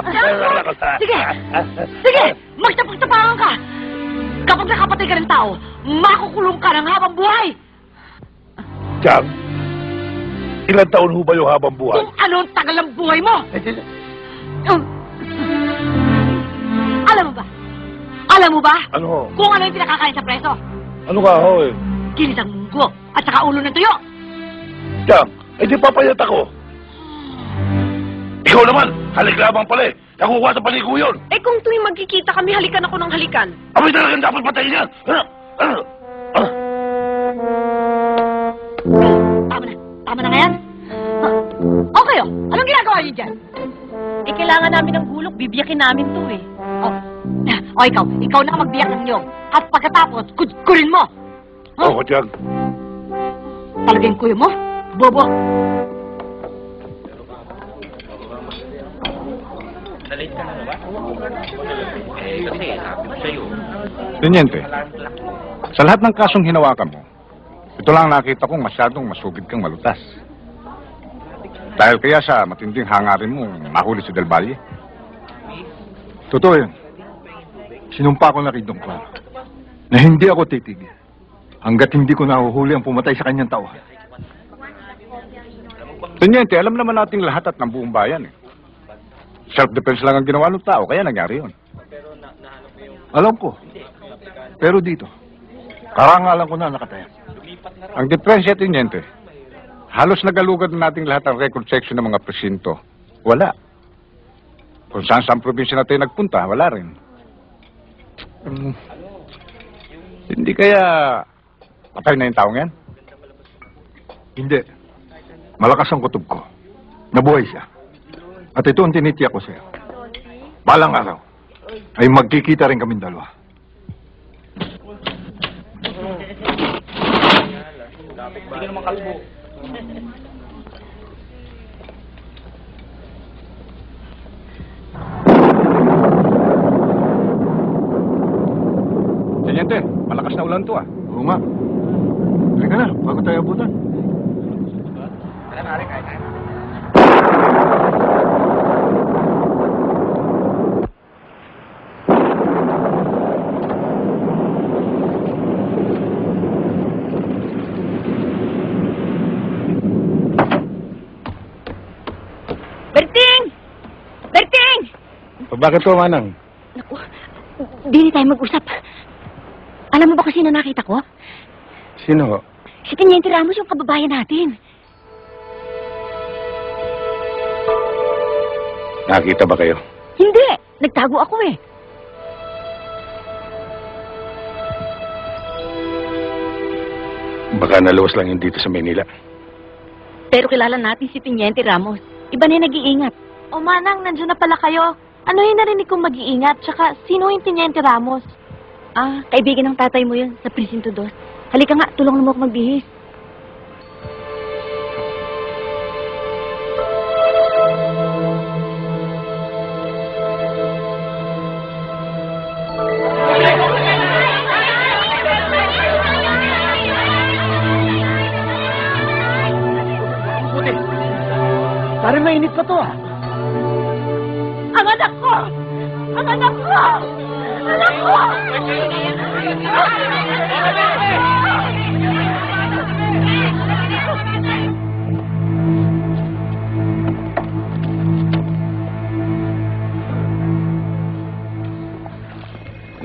Sige! Sige! Magtapag-tapangan ka! Kapag nakapatay ka ng tao, makukulong ka ng habang buhay! Chang, ilang taon ho ba yung habang buhay? Kung anong tagal ng buhay mo! Alam mo ba? Alam mo ba? Ano ho? Kung ano yung pinakakain sa preso? Ano ka ho eh? Kinisang munggo at saka ulo ng tuyo! Chang, eh di papayat ako. Ikaw naman, halik lamang pala eh. Nakukuha sa paligo yun. Eh kung tuwing magkikita kami, halikan ako ng halikan. Abay talagang dapat patayin yan. Tama na. Tama na ngayon? Okay oh. Anong ginagawa niyo dyan? Eh, kailangan namin ng gulok. Bibiyakin namin to eh. O ikaw. Ikaw na magbiyak ng niyog. At pagkatapos, kurin mo. Oo, Chang. Talagang kuyo mo? Bobo. Teniente, sa lahat ng kasong hinawakan mo, ito lang nakita kong masyadong masugid kang malutas. Dahil kaya sa matinding hangarin mo, mahuli si Del Valle. Totoo yun. Sinumpa ko na rin Don Clara na hindi ako titigil hanggat hindi ko nahuhuli ang pumatay sa kanyang tauhan. Teniente, alam naman nating lahat at ng buong bayan eh. Self-defense lang ang ginawa ng tao, kaya nangyari yun. Alam ko. Pero dito, karangalan ko na nakatayan. Ang diferensya, Teniente, halos nagalugad na nating lahat ang record section ng mga presinto. Wala. Kung saan probinsya natin nagpunta, wala rin. Hindi kaya patay na yung taong yan? Hindi. Malakas ang kutob ko. Nabuhay siya. At ito ang tinitiyak ko sa'yo. Balang araw, ay magkikita rin kaming dalawa. Hindi ka naman kalbo. Teniente, malakas na ulan to ah. Oo nga. Halika na, bago tayo abutan. Berting! Berting! Bakit to, Manang? Naku, di tayo mag-usap. Alam mo ba kung sino nakita ko? Sino? Si Teniente Ramos, yung kababayan natin. Nakita ba kayo? Hindi! Nagtago ako eh. Baka naluwas lang yun dito sa Maynila. Pero kilala natin si Teniente Ramos. Iba na yung nag-iingat. O Manang, nandiyan na pala kayo. Ano yung narinig kong mag-iingat? Tsaka, sino yung Teniente Ramos? Ah, kaibigan ng tatay mo yun sa Presinto 2. Halika nga, tulungan mo ako magbihis. Parang mainit pa to ah. Ang anak ko! Ang anak ko! Anak ko!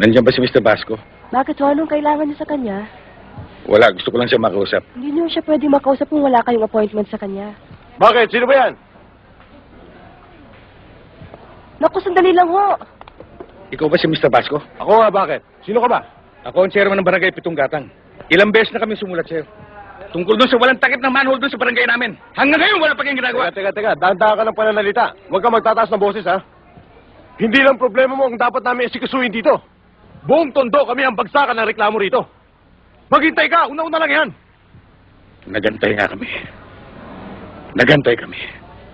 Nandiyan ba si Mr. Basco? Bakit ho? Anong kailangan niyo sa kanya? Wala, gusto ko lang siya makausap. Hindi niyo siya pwede makausap kung wala kayong appointment sa kanya. Bakit? Sino ba yan? Naku, sandali lang ho. Ikaw ba si Mr. Basco? Ako nga, bakit? Sino ka ba? Ako ang chairman ng barangay Pitong Gatang. Ilang beses na kami sumulat sa'yo. Tungkol doon sa walang takip ng manhole doon sa barangay namin. Hanggang ngayon, wala pa kayong ginagawa. Teka. Dahan-dahan ka ng pananalita. Huwag ka magtataas ng boses, ha? Hindi lang problema mo ang dapat namin isikasuhin dito. Buong tondo kami ang bagsakan ng reklamo rito. Maghintay ka! Una-una lang yan! Nagantay nga kami. Nagantay kami.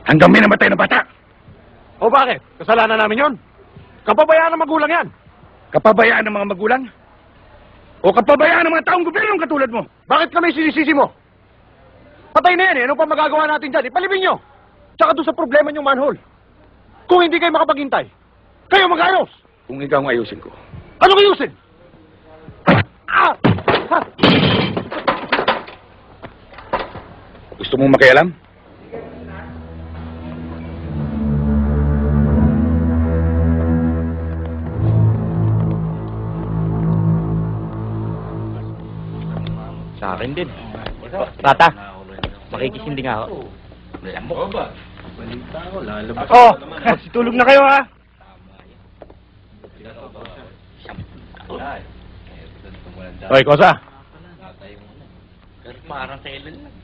Hanggang may namatay na bata. O bakit? Kasalanan namin yon. Kapabayaan ng magulang yan. Kapabayaan ng mga magulang? O kapabayaan ng mga taong gobyernong katulad mo? Bakit kami sinisisi mo? Patay na yan eh. Ano pa magagawa natin dyan? Ipalibing nyo. Tsaka doon sa problema nyong manhole. Kung hindi kayo makapaghintay, kayo mag-ayos. Kung ikaw ang ayusin ko. Ano ayusin? Ah! Ha! Gusto mong makialam? Sa akin din. Tata, makikisindi nga ako. Oh, magsitulog na kayo ha. Oy, Kosa. Parang sa ilan lang.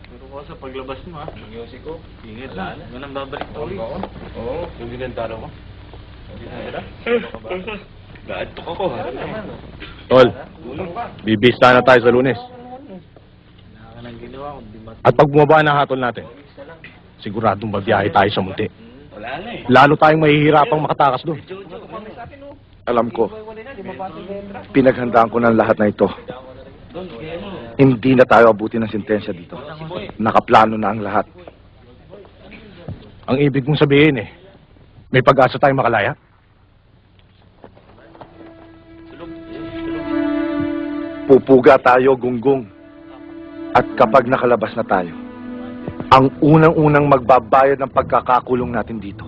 Pero ko sa paglabas mo ha. Music ko. Ingit lang. Ganun babalik to. Oo. Yung ginandaro mo. Gaantok ako ha. Tol, bibista na tayo sa Lunes. At pag bumaba na hatol natin, siguradong babiyahe tayo sa munti. Lalo tayong mahihirapang makatakas doon. Alam ko, pinaghandaan ko ng lahat na ito. Hindi na tayo abutin ng sentensya dito. Nakaplano na ang lahat. Ang ibig mong sabihin may pag-asa tayong makalaya? Pupuga tayo, Gunggong. At kapag nakalabas na tayo, ang unang-unang magbabayad ng pagkakakulong natin dito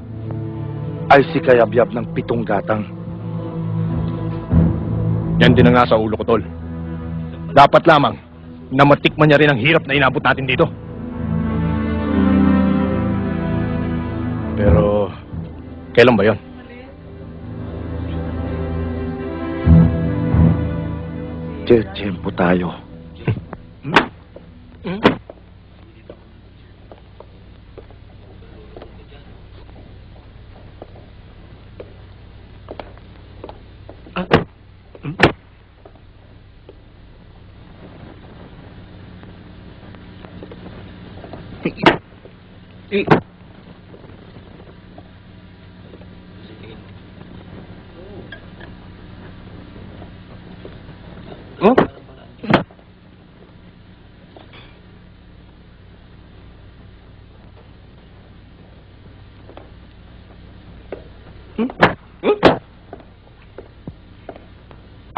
ay si Kayabyab ng 7 gatang. Yan din ang nasa ulo ko, Tol. Dapat lamang na matikman niya rin ang hirap na inabot natin dito. Pero, kailan ba yon? Tiyempo tayo.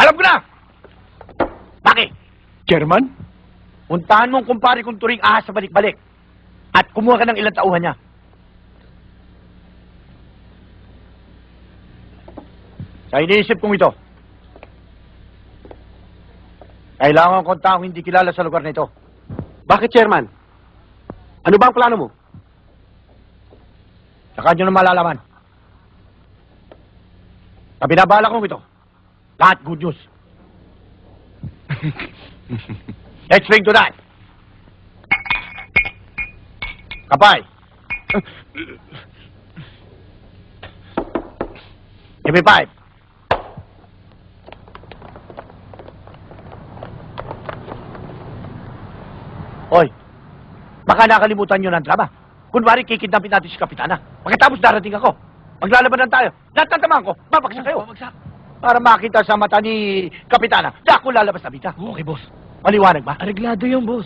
Alam ko na! Bakit? Chairman? Puntahan mo ang kumpare kong turing ahas sa balik-balik. At kumuha ka ng ilang tauhan niya. Sa iniisip kong ito, kailangan kong taong hindi kilala sa lugar na ito. Bakit, Chairman? Ano ba ang plano mo? Saka nyo na malalaman. Sa binabala kong ito, lahat good news. Let's bring to that. Kapay. Give me 5. Hoy, baka nakalimutan nyo ng drama. Kunwari, kikidnapin natin si Kapitana. Pagkatapos darating ako. Maglalabanan tayo. Lahat ng tamaan ko, babagsak kayo. Para makita sa mata ni Kapitana, di ako lalabas na bita. Okay, boss. Maliwanag ba? Areglado yung boss.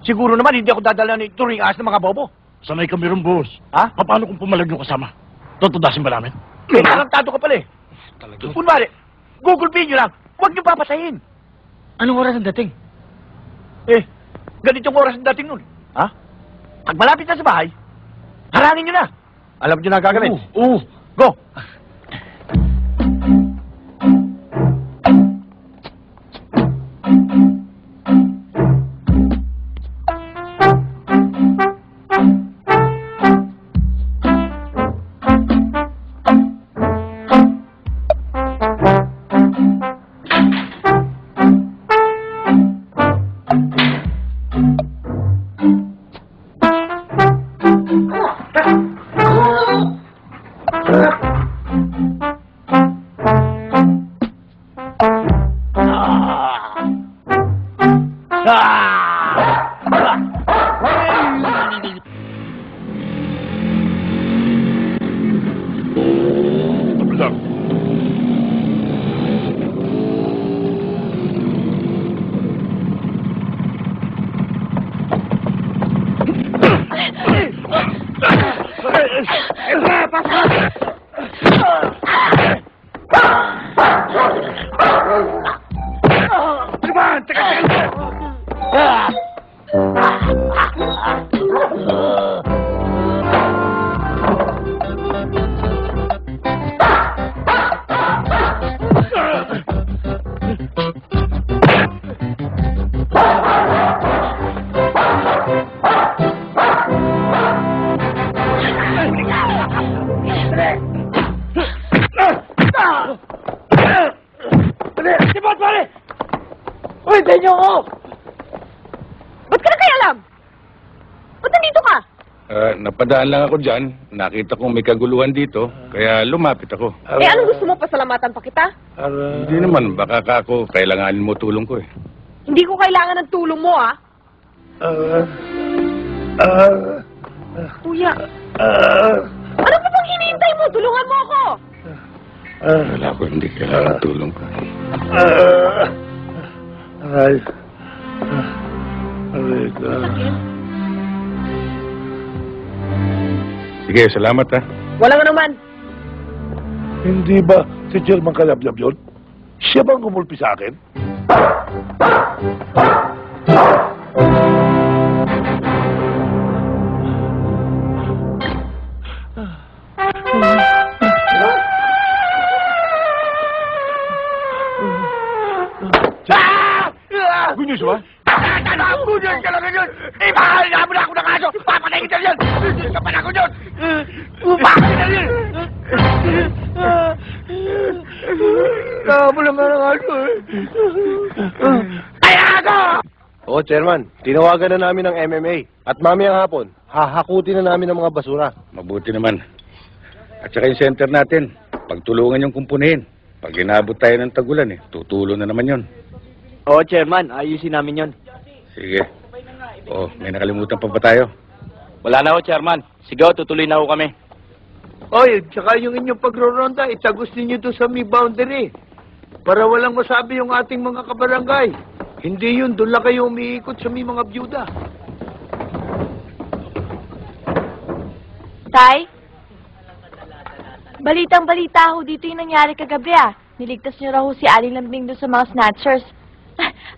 Siguro naman, hindi ako dadala ni turing ahas ng mga bobo. Sanay kami rin, boss. Ha? Paano kung pumalag yung kasama? Tutudasin ba namin? May tarantado ka pala eh. Kunwari, Google Pay nyo lang. Huwag nyo papatayin. Anong oras ang dating? Eh, ganitong oras ang dating nun. Ha? Pag malapit na sa bahay, harangin nyo na. Alam nyo na ang gagawin? Oo. Go! Napadaan lang ako dyan. Nakita kong may kaguluhan dito. Kaya lumapit ako. Eh, anong gusto mo? Pasalamatan pa kita? Hindi naman. Baka ako kailanganin mo tulong ko eh. Hindi ko kailangan ng tulong mo, ah. Kuya. Ano pa bang hinihintay mo? Tulungan mo ako! Wala ko hindi kailangan tulong ko. Aray. Aray ka. Sige, salamat ha. Wala nga naman. Hindi ba si Chairman Kalabyab yun? Siya bang kumulpi sa akin? Good news ba? Good news ka lang yun! Ipahalina mo na ako ng aso! Papatay kita yan! Good news ka pa na ako yun! Papatay na yun! Nakapula nga ng aso eh! Kaya ako! Oo, Chairman. Tinawagan na namin ng MMA. At mamayang hapon, hahakutin na namin ang mga basura. Mabuti naman. At saka yung center natin, pagtulungan yung kumpunihin. Pag inabot tayo ng tagulan tutulo na naman yon. Oo, Chairman. Ayusin namin yon. Sige. May nakalimutan pa ba tayo? Wala na ho, Chairman. Sige ho, tutuloy na ho kami. Oy, tsaka yung inyong pagroronda, itagos ninyo to sa may boundary. Para walang masabi yung ating mga kabarangay. Hindi yun, doon lang kayo umiikot sa may mga byuda. Tay? Balitang-balita ho dito yung nangyari kagabi Niligtas niyo raw ho si Aling Lambing doon sa mga snatchers.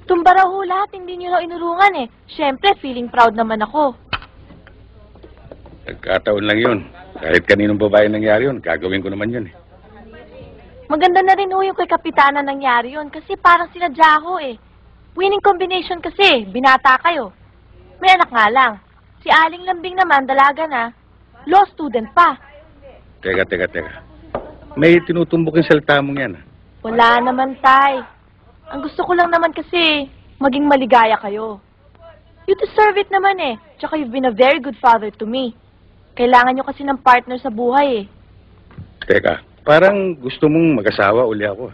Tumba raw ho lahat, hindi niyo raw inurungan Siyempre, feeling proud naman ako. Nagkataon lang yun. Kahit kaninong babae nangyari yun, gagawin ko naman yun Maganda na rin ho yung kay Kapitana nangyari yun kasi parang sinadya ho Winning combination kasi, binata kayo. May anak nga lang. Si Aling Lambing naman, dalaga na. Law student pa. Teka. May tinutumbok yung salita mong yan Wala naman, Tay. Ang gusto ko lang naman kasi, maging maligaya kayo. You deserve it naman Tsaka you've been a very good father to me. Kailangan nyo kasi ng partner sa buhay Teka, parang gusto mong mag-asawa uli ako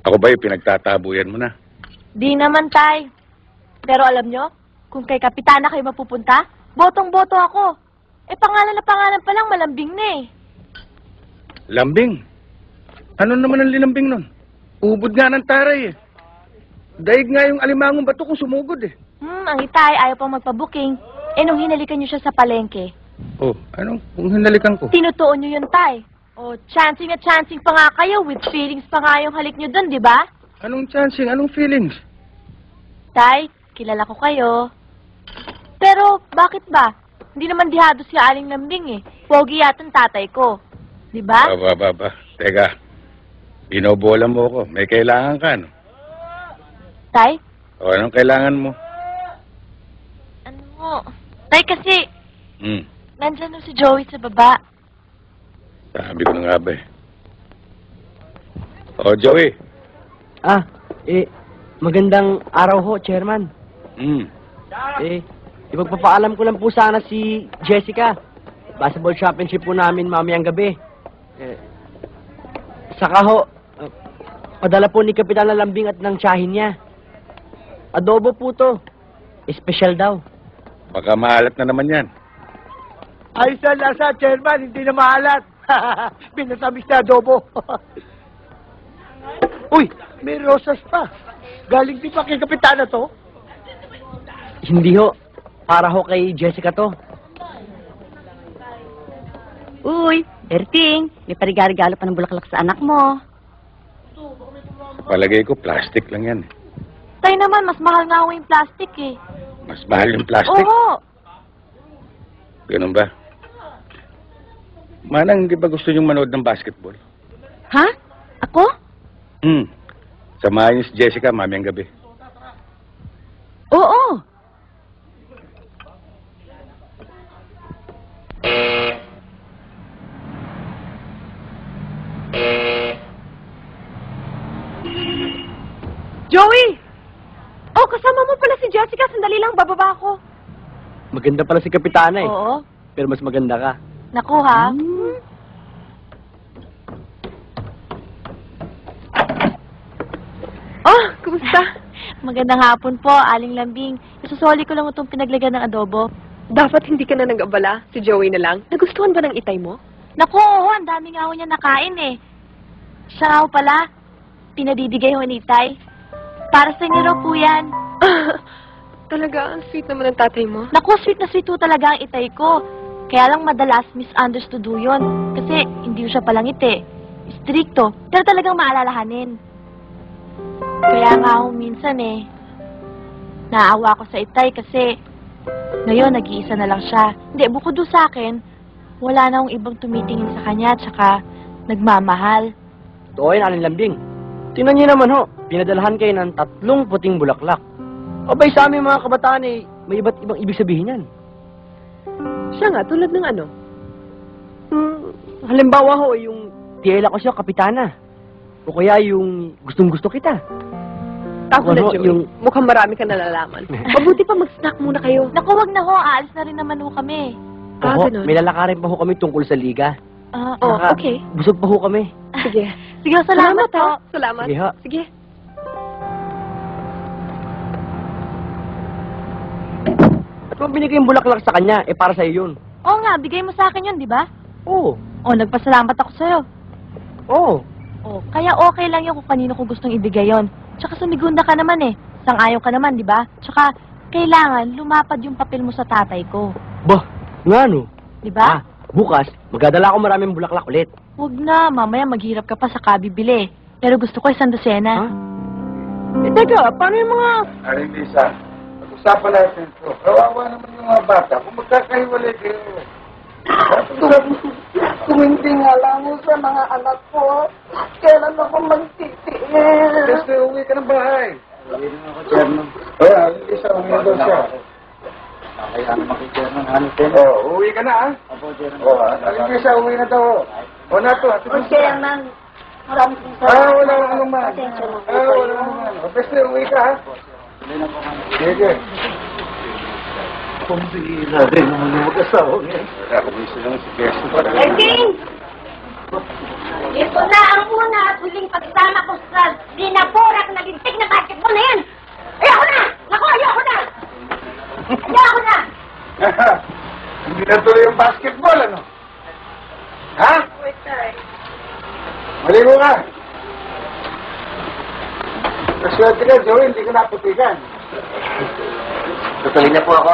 Ako ba yung pinagtatabuyan mo na? Di naman, Tay. Pero alam nyo, kung kay Kapitana kayo mapupunta, botong-boto ako. Pangalan na pangalan pa lang, malambing na Lambing? Ano naman ang linambing nun? Ubod nga ng taray Daig nga yung alimangong bato kung sumugod Ang itay, ayaw pang magpa-booking. Nung hinalikan nyo siya sa palengke. Anong kung hinalikan ko? Tinutuon nyo yun, Tay. Chancing at chancing pa nga kayo, with feelings pa nga yung halik nyo dun, di ba? Anong chancing? Anong feelings? Tay, kilala ko kayo. Pero, bakit ba? Hindi naman dihado si Aling Lambing Pogi yata ang tatay ko. Di ba? Ba. Teka, binobola mo ako. May kailangan ka, no? Tay? Anong kailangan mo? Tay, kasi, nandyan si Joey sa baba. Sabi ko na nga ba Joey. Magandang araw ho, Chairman. Ipagpapaalam ko lang po sana si Jessica. Basketball championship po namin mamayang gabi. Saka ho, padala po ni Kapitan Lambing at ng tiyahin niya. Adobo po to. Espesyal daw. Baka maalat na naman yan. Ay, sa lasa, Chairman, hindi na maalat. Pinatamis na adobo. Uy, may rosas pa. Galing din pa kay Kapitana to? Hindi ho. Para ho kay Jessica to. Uy, Berting, may parigarigalo pa ng bulaklak sa anak mo. Palagay ko, plastic lang yan Tay naman, mas mahal nga ho yung plastic Mas mahal yung plastic? Oo. Ganun ba? Manang, hindi ba gusto niyong manood ng basketball? Ha? Ako? Samahan niyo si Jessica mamayang gabi. Oo. Joey! Kasama mo pala si Jessica. Sandali lang, bababa ako. Maganda pala si Kapitana Oo. Pero mas maganda ka. Naku, ha? Kumusta? Magandang hapon po, Aling Lambing. Isusoli ko lang itong pinaglagyan ng adobo. Dapat hindi ka na nag-abala. Si Joey na lang. Nagustuhan ba ng itay mo? Naku, oo, ang dami nga ho niya nakain Siya nga ho pala, pinadidigay ho ni Tay. Para sa inyo raw po yan. Talaga, ang sweet naman ng tatay mo. Naku, sweet na sweet ho talaga ang itay ko. Kaya lang madalas misunderstood ho yun. Kasi hindi ho siya palangit Stricto, pero talagang maalalahanin. Kaya Kaya nga ako minsan naawa ko sa Itay kasi ngayon nag-iisa na lang siya. Hindi, bukod doon sa akin, wala na akong ibang tumitingin sa kanya tsaka nagmamahal. Totoo yan, Aling Lambing. Tingnan niyo naman ho, pinadalahan kayo ng 3 puting bulaklak. Abay sa aming mga kabataan may iba't ibang ibig sabihin yan. Siya nga, tulad ng ano? Halimbawa ho, yung tiyela ko siya, kapitana. O kaya yung gustong-gusto kita. Tako na, Ano, Joey. Mukhang marami ka nalalaman. Mabuti pa mag-snack muna kayo. Naku, wag na ho, aalis na rin naman ho kami. Oho, Ganun. may lalakarin pa ho kami tungkol sa liga. Oh, Saka, okay. Busog pa ho kami. Sige. Sige, salamat po. ha. Salamat. Sige, ha. Sige. At kung binigay yung bulaklak sa kanya, para sa'yo yun. Oo nga, bigay mo sa akin yun, di ba? Oo. O, nagpasalamat ako sa'yo. Oo. O, kaya okay lang yun kung kanino ko gustong ibigay yon. Tsaka sumigunda ka naman Sang-ayon ka naman, di ba? Tsaka, kailangan lumapad yung papel mo sa tatay ko. Bah, nga no. Di ba? Bukas, magdadala ako maraming bulaklak ulit. Huwag na, mamaya maghirap ka pa sa kabibili. Pero gusto ko 1 dosena. Teka, paano yung mga... Aling Lisa, pag-usapan natin ito. Kawawa naman yung mga bata kung magkakahiwalay kayo. Kung hindi nga lang sa mga anak ko, kailan ako magtitiis? Basta uwi ka ng bahay. Uwi na ako, Chairman. Oo, Aling Lisa, uwi na daw siya. Kaya naman kay Chairman, Oo, uwi ka na, ha? Opo, Chairman. Oo, Aling Lisa, uwi na daw. O na to, Chairman, maraming wala akong anuman. Wala akong anuman. Basta uwi ka, ha? Sige. Pambihira rin naman yung mag-asawa ngayon. Uwi silang si Beso. Erking! Ito na ang una at huling pagsama ko sa dinaporak na lintik na basketball na yan! Ayoko na! Naku, ayoko na! Ayoko na! Hindi na tuloy yung basketball, ano? Ha? Maligo ka! Kaswerte ka, Joey, hindi ka naputikan. Tutuloy na po ako.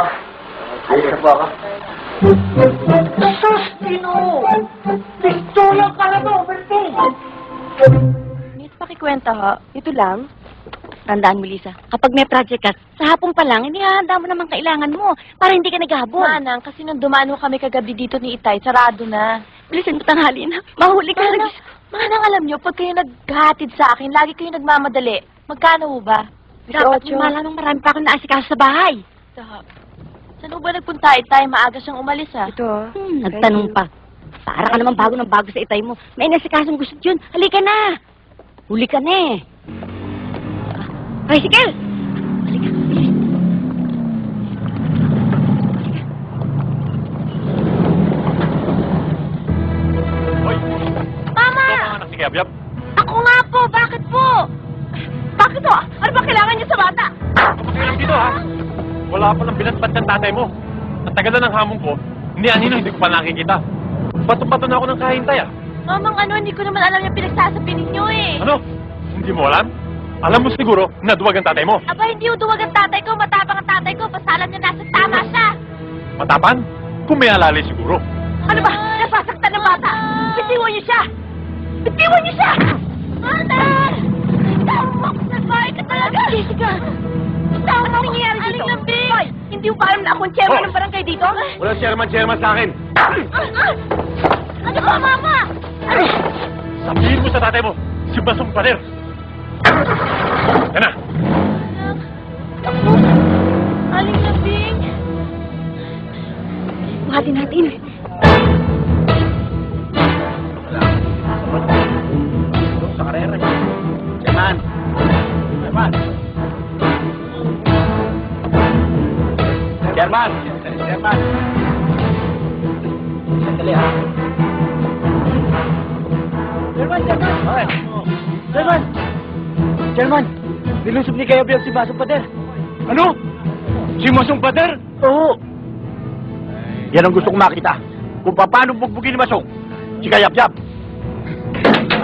Ayos na po ako. Sino? Pistola ka na to, Berting! Miss, pakikwenta ha. Ito lang. Tandaan mo, Lisa. Kapag may project ka, sa hapon pa lang, inihahanda mo naman kailangan mo para hindi ka naghabol. Manang, kasi nung dumaan ho kami kagabi dito ni Itay, sarado na. Bilisan mo tanghali na. Mahuli ka na. Manang, alam nyo, pag kayo naghatid sa akin, lagi kayo nagmamadali. Magkano ho ba? Dapat yung malamang marami pa akong naasikaso sa bahay. Saan ho ba nagpunta, Itay? Maaga siyang umalis, ha? Ito. Nagtanong pa. Para ka naman bago ng bago sa itay mo. May nasikasong gusto yun. Halika na. Huli ka na eh. Tricycle! Halika, bilis. Hoy! Mama! Ito ang anak ni Yabyab. Ako nga po! Bakit po? Bakit po? Ano ba kailangan niyo sa bata? Kapag dito, ha? Wala pa ng binatbat ng tatay mo. Ang tagal na ng hamon ko, hindi ko pa nakikita. Bato-bato na ako ng kahintay, ah. Mamang hindi ko naman alam yung pinagsasabi ninyo eh. Ano? Hindi mo alam? Alam mo siguro na duwag ang tatay mo. Aba, hindi yung duwag ang tatay ko, matapang ang tatay ko. Basta alam niya nasa tama siya. Matapan? Kung may alalay siguro. Ano ba? Nasasaktan ng bata! Bitiwan niyo siya! Bitiwan niyo siya! Mother! Tawag sa bahay ka talaga! Jessica! Ano nangyayari dito? Aling Lambing! Hoy, hindi mo pa alam na akong chairman ng barangay dito? Walang chairman sa akin. Ano ba, Mama? Sabihin mo sa tatay mo, si Basong Pader. Yan na. Ako, Aling Lambing. Buhatin natin. Sa karera. Chairman. Chairman. Chairman. Chairman. Sandali ha. Chairman! Chairman! Chairman! Nilusob ni Kayabyab si Basong Pader. Ano? Si Masong Pader? Oo! Yan ang gusto kong makita. Kung paano bugbugin ni Masong. Si Kayabyab.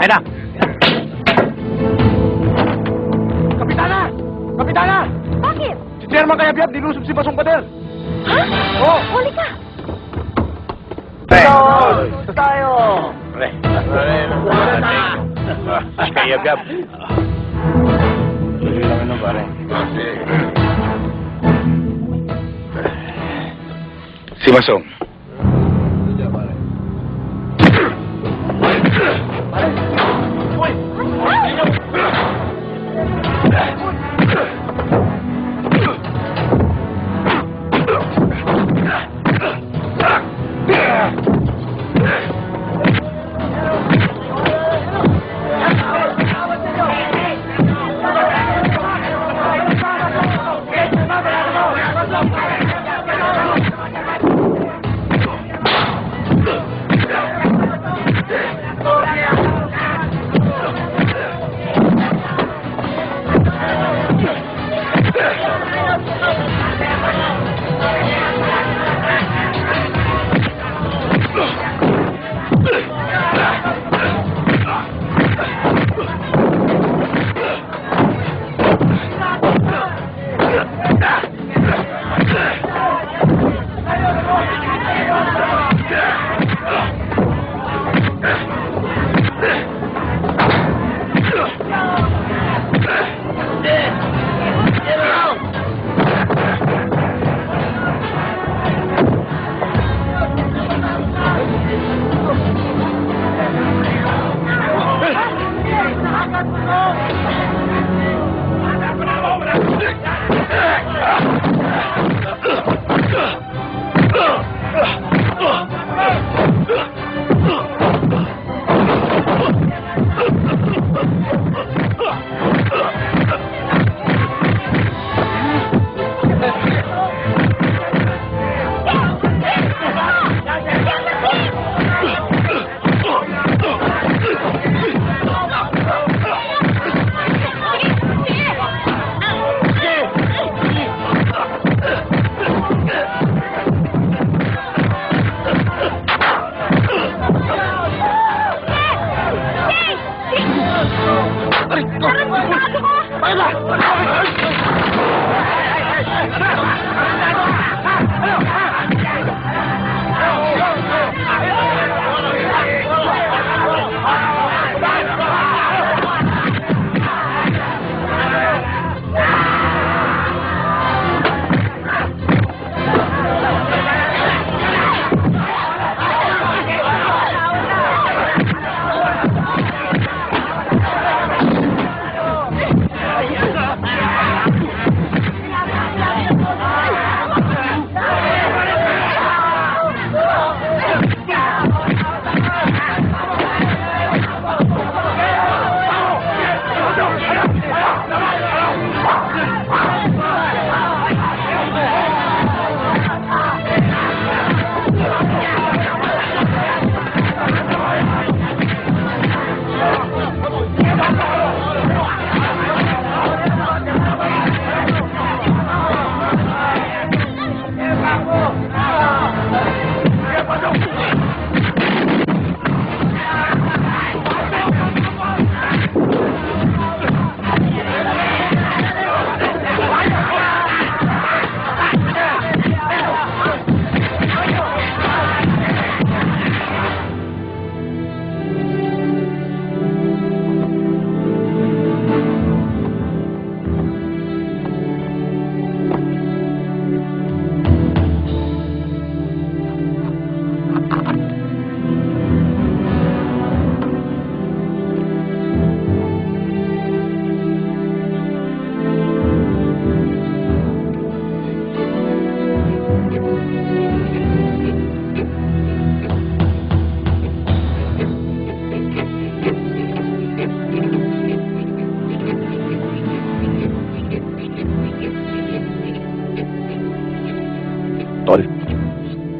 Ayun na. Kapitana! Kapitana! Bakit? Si Chairman Kayabyab, nilusob si Masong Pader. Ha? Oo! Huli ka! Tayo! Pre. Si Kayabyab. pare. Si Masong.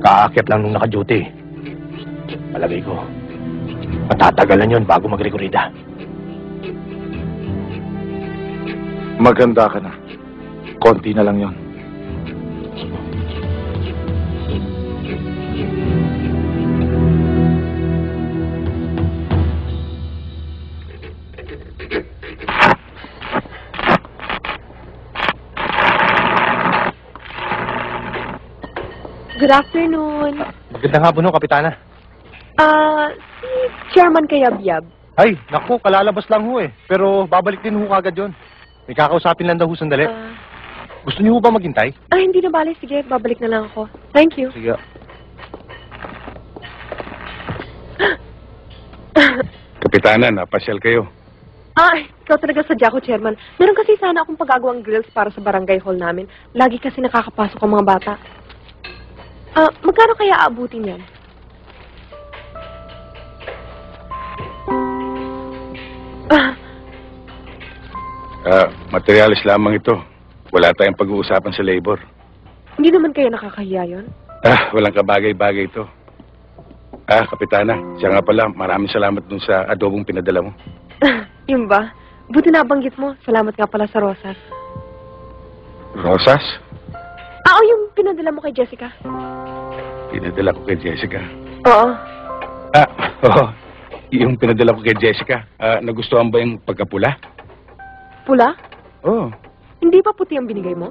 Kaakit lang nung naka-duty. Palagay ko, matatagalan yun bago magrekurida. Maganda ka na. Konti na lang yon. Good afternoon. Magandang hapon ho, Kapitana. Si Chairman Kayabyab. Ay, naku, kalalabas lang ho eh. Pero babalik din ho kagad yun. May kakausapin lang daw ho sandali. Gusto niyo ba maghintay? Hindi na bale. Sige, babalik na lang ako. Thank you. Sige. Kapitana, napasyal kayo. Ikaw talaga sadya ko, Chairman. Meron kasi sana akong pagagawang grills para sa barangay hall namin. Lagi kasi nakakapasok ang mga bata. Magkano kaya aabutin yan? Materialis lamang ito. Wala tayong pag-uusapan sa labor. Hindi naman kayo nakakahiya yun? Walang kabagay-bagay ito. Kapitana, siya nga pala, maraming salamat dun sa adobong pinadala mo. Yun ba? Buti nabanggit mo. Salamat nga pala sa rosas. Rosas? Yung pinadala mo kay Jessica. Pinadala ko kay Jessica. Oo. Oo. Yung pinadala ko kay Jessica, nagustuhan ba yung pagkapula? Pula? Oo. Hindi ba puti ang binigay mo?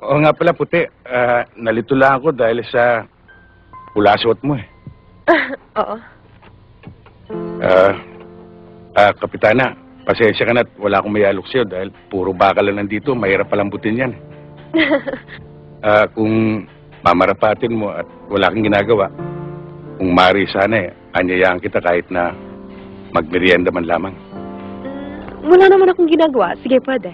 Oo nga pala, puti. Nalito lang ako dahil sa pula suot mo eh. Oo. Kapitana, pasensya ka na at wala akong mayalok sa'yo dahil puro bakal lang nandito, mahirap palambutin yan. Kung mamarapatin mo at wala kang ginagawa, kung mari sana anyayaan kita kahit na magmerienda man lamang. Wala naman akong ginagawa. Sige, pwede.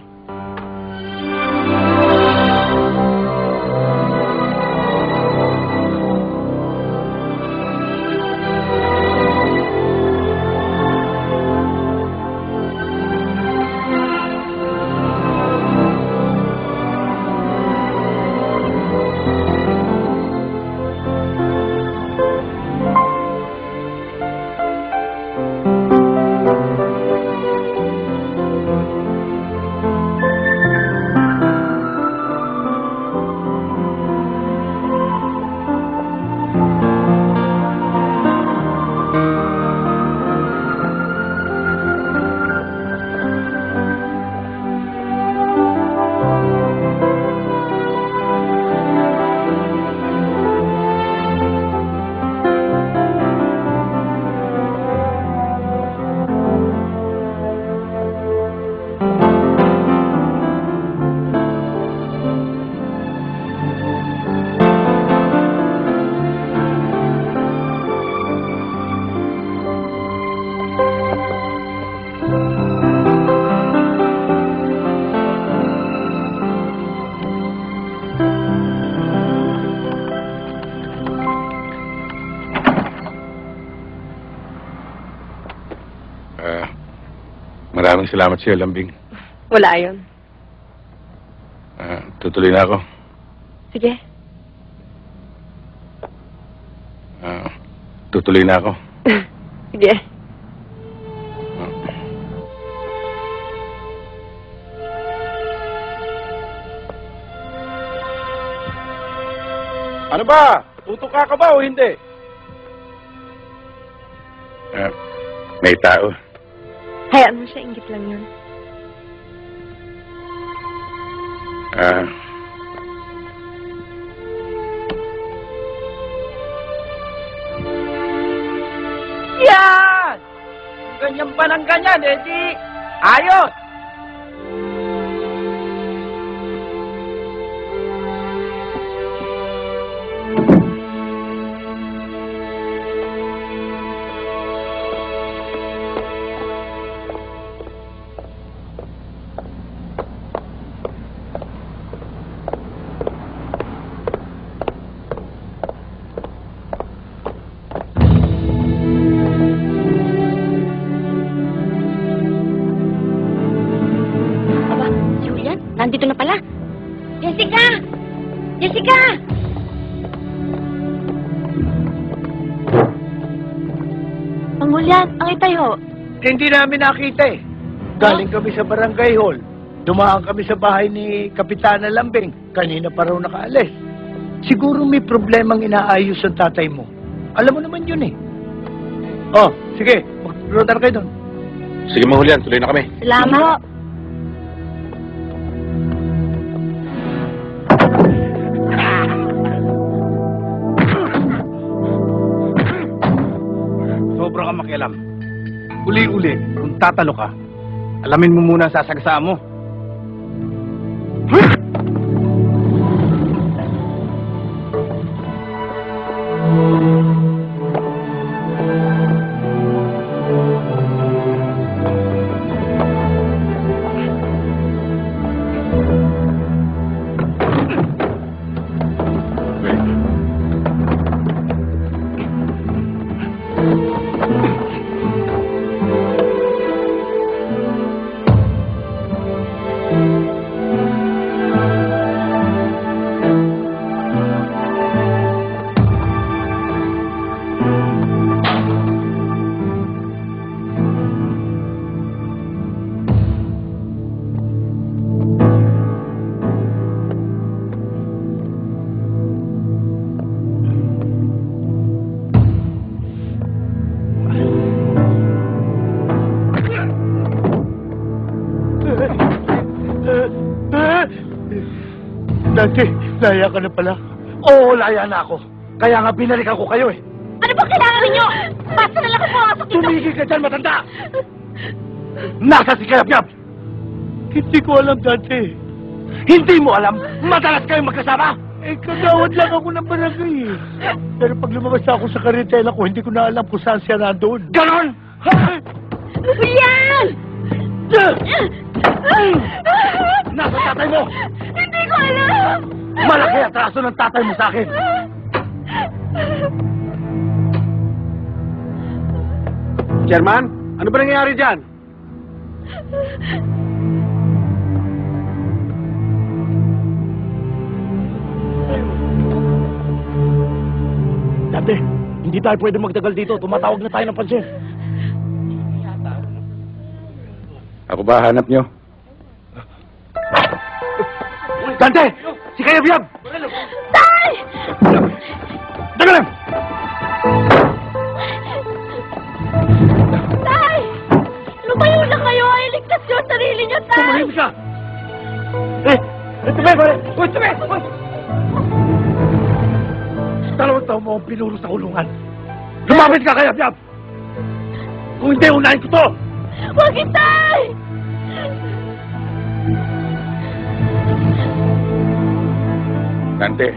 Maraming salamat sa'yo, Lambing. Wala yun. Tutuloy na ako. Sige. Tutuloy na ako. Sige. Ano ba? Tutuka ka ba o hindi? May tao. Hayaan mo siya, inggit lang yun. Yan! Ganyan pa ng ganyan, di ayos! Nandito na pala. Jessica! Jessica! Mangulian, ang itayo. Hindi namin nakita eh. Galing kami sa barangay hall. Dumaan kami sa bahay ni Kapitana Lambing. Kanina pa raw nakaalis. Siguro may problemang inaayos ang tatay mo. Alam mo naman yun eh. Oh, sige. Mag-rotar kayo doon. Sige, Mahulian. Tuloy na kami. Salamat. Sobra kang makialam. Uli-uli, kung tatalo ka, Alamin mo muna ang sasagasaan mo. Dante, laya ka na pala. Oo, laya na ako. Kaya nga binalikan ko kayo eh. Ano ba kailangan ninyo? Basta na lang ako pumasok dito. Tumigil ka dyan, matanda! Nasa si Kayap-Yap? Hindi ko alam, Dante. Hindi mo alam? Madalas kayong magkasama? Eh, kagawad lang ako ng barangay eh. Pero pag lumabas ako sa karitela ko, hindi ko na alam kung saan siya nandoon. Ganon! Yan! Nasa tatay mo! Hindi ko alam! Malaki atraso ng tatay mo sa akin! Chairman, ano ba nangyayari dyan? Dante, hindi tayo pwede magtagal dito. Tumatawag na tayo ng pansin. Ako ba hanap nyo? Dante! Si Kayab-Yab! Tay! Daga lang! Tay! Lumayo na kayo! Ay, ligtas yung sarili niyo, Tay! Tumahimik ka! Tume! Uy, tume! Uy! Dalawang taon mo akong pinuro sa kulungan. Lumapit ka, Kayab-Yab! Kung hindi, unahin ko to! Huwag Tay! Dante,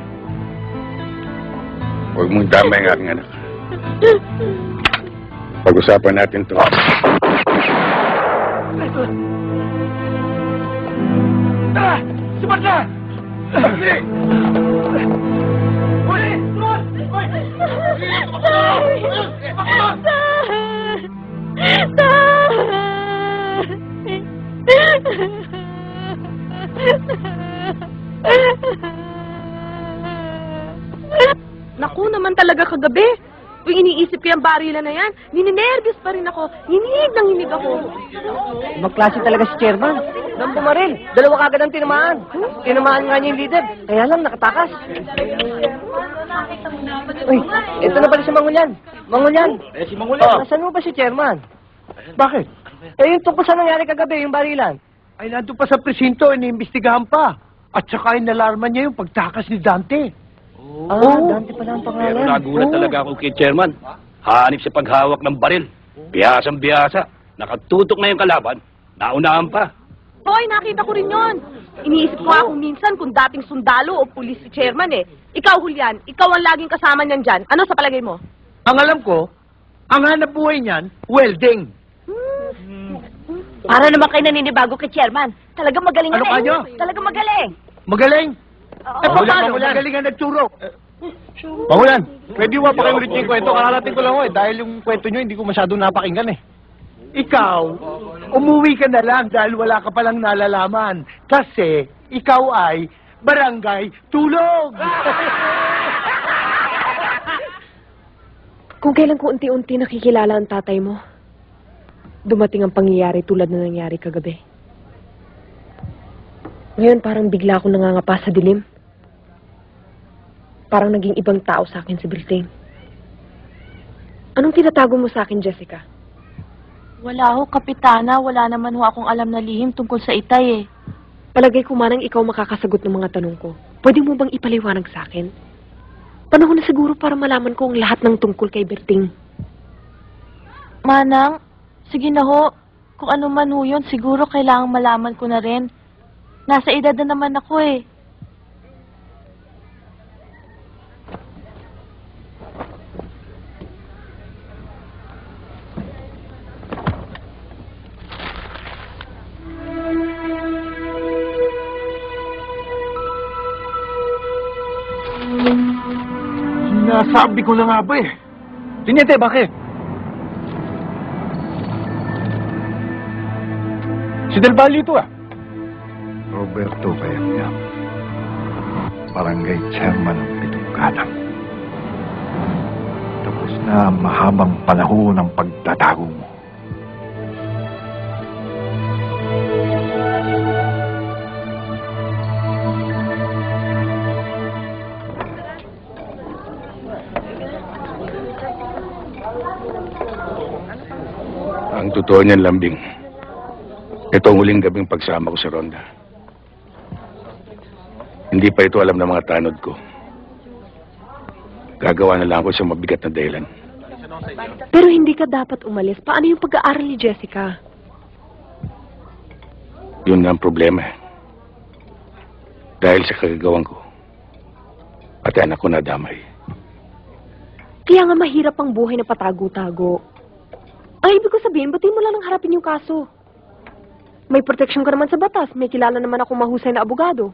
huwag mong tama yung aking anak. Pag-usapan natin to. Tara! Sipat na! Huli! Huli! Naku naman talaga kagabi. Kung iniisip ko yung barila na yan, nininervyos pa rin ako. Hinig ako. Magklase talaga si chairman. Nang bumaril. Dalawa kagad ang tinamaan. Tinamaan nga niya yung leader. Kaya lang nakatakas. Uy, ito na pala si Mangulyan. Mangulyan. Eh, si Mangulyan. Nasaan mo ba si chairman? Bakit? Eh, yung tungkol sa nangyari kagabi, yung barilan. Ay, nandun pa sa presinto, iniimbestigahan pa. At saka inalarman niya yung pagtakas ni Dante. Dante pala ang pangalan. Pero nagulat talaga ako kay Chairman. Hanip sa paghawak ng baril. Biyasang-biyasa. Nakatutok na yung kalaban. Naunahan pa. Hoy, nakita ko rin yon. Iniisip ko ako minsan kung dating sundalo o pulis si chairman eh. Ikaw, Julian, ikaw ang laging kasama niyan dyan. Ano sa palagay mo? Ang alam ko, ang hanap buhay niyan, welding. Para naman kayo naninibago kay Chairman. Talagang magaling Ano yan ka eh. nyo? Talagang magaling. Magaling. Eh, paano? Mangulan. Magaling ang nagturo. Mangulan, pwede ba pakiulit yung kwento? Kakalating ko lang eh. Dahil yung kwento nyo, hindi ko masyadong napakinggan eh. Ikaw, umuwi ka na lang dahil wala ka palang nalalaman. Kasi, ikaw ay barangay tulog. Kung kailan ko unti-unti nakikilala ang tatay mo, dumating ang pangyayari tulad na nangyari kagabi. Ngayon parang bigla akong nangangapa sa dilim. Parang naging ibang tao sa akin si Britane. Anong tinatago mo sa akin, Jessica? Wala ho, Kapitana. Wala naman ho akong alam na lihim tungkol sa itay eh. Palagay ko manang ikaw makakasagot ng mga tanong ko. Pwede mo bang ipaliwanag sa akin? Panahon na siguro para malaman ko ang lahat ng tungkol kay Berting. Manang, sige na ho. Kung ano man ho yun, siguro kailangang malaman ko na rin. Nasa edad na naman ako eh. Nasabi ko na nga ba eh. Tiniente, bakit? Si Del Valle ito ah. Roberto Bayamyam, barangay chairman ng Pitong Gadang. Tapos na ang mahabang panahon ng pagtatago mo. Ang totoo niyan, Lambing, ito ang huling gabing pagsama ko sa Ronda. Hindi pa ito alam ng mga tanod ko. Gagawa na lang ako sa mabigat na dahilan. Pero hindi ka dapat umalis. Paano yung pag-aaral ni Jessica? Yun na ang problema. Dahil sa kagagawan ko, pati anak ko nadamay. Kaya nga mahirap ang buhay na patago-tago. Ay, ibig ko sabihin, ba't di mo lang harapin yung kaso? May protection ka naman sa batas. May kilala naman ako mahusay na abogado.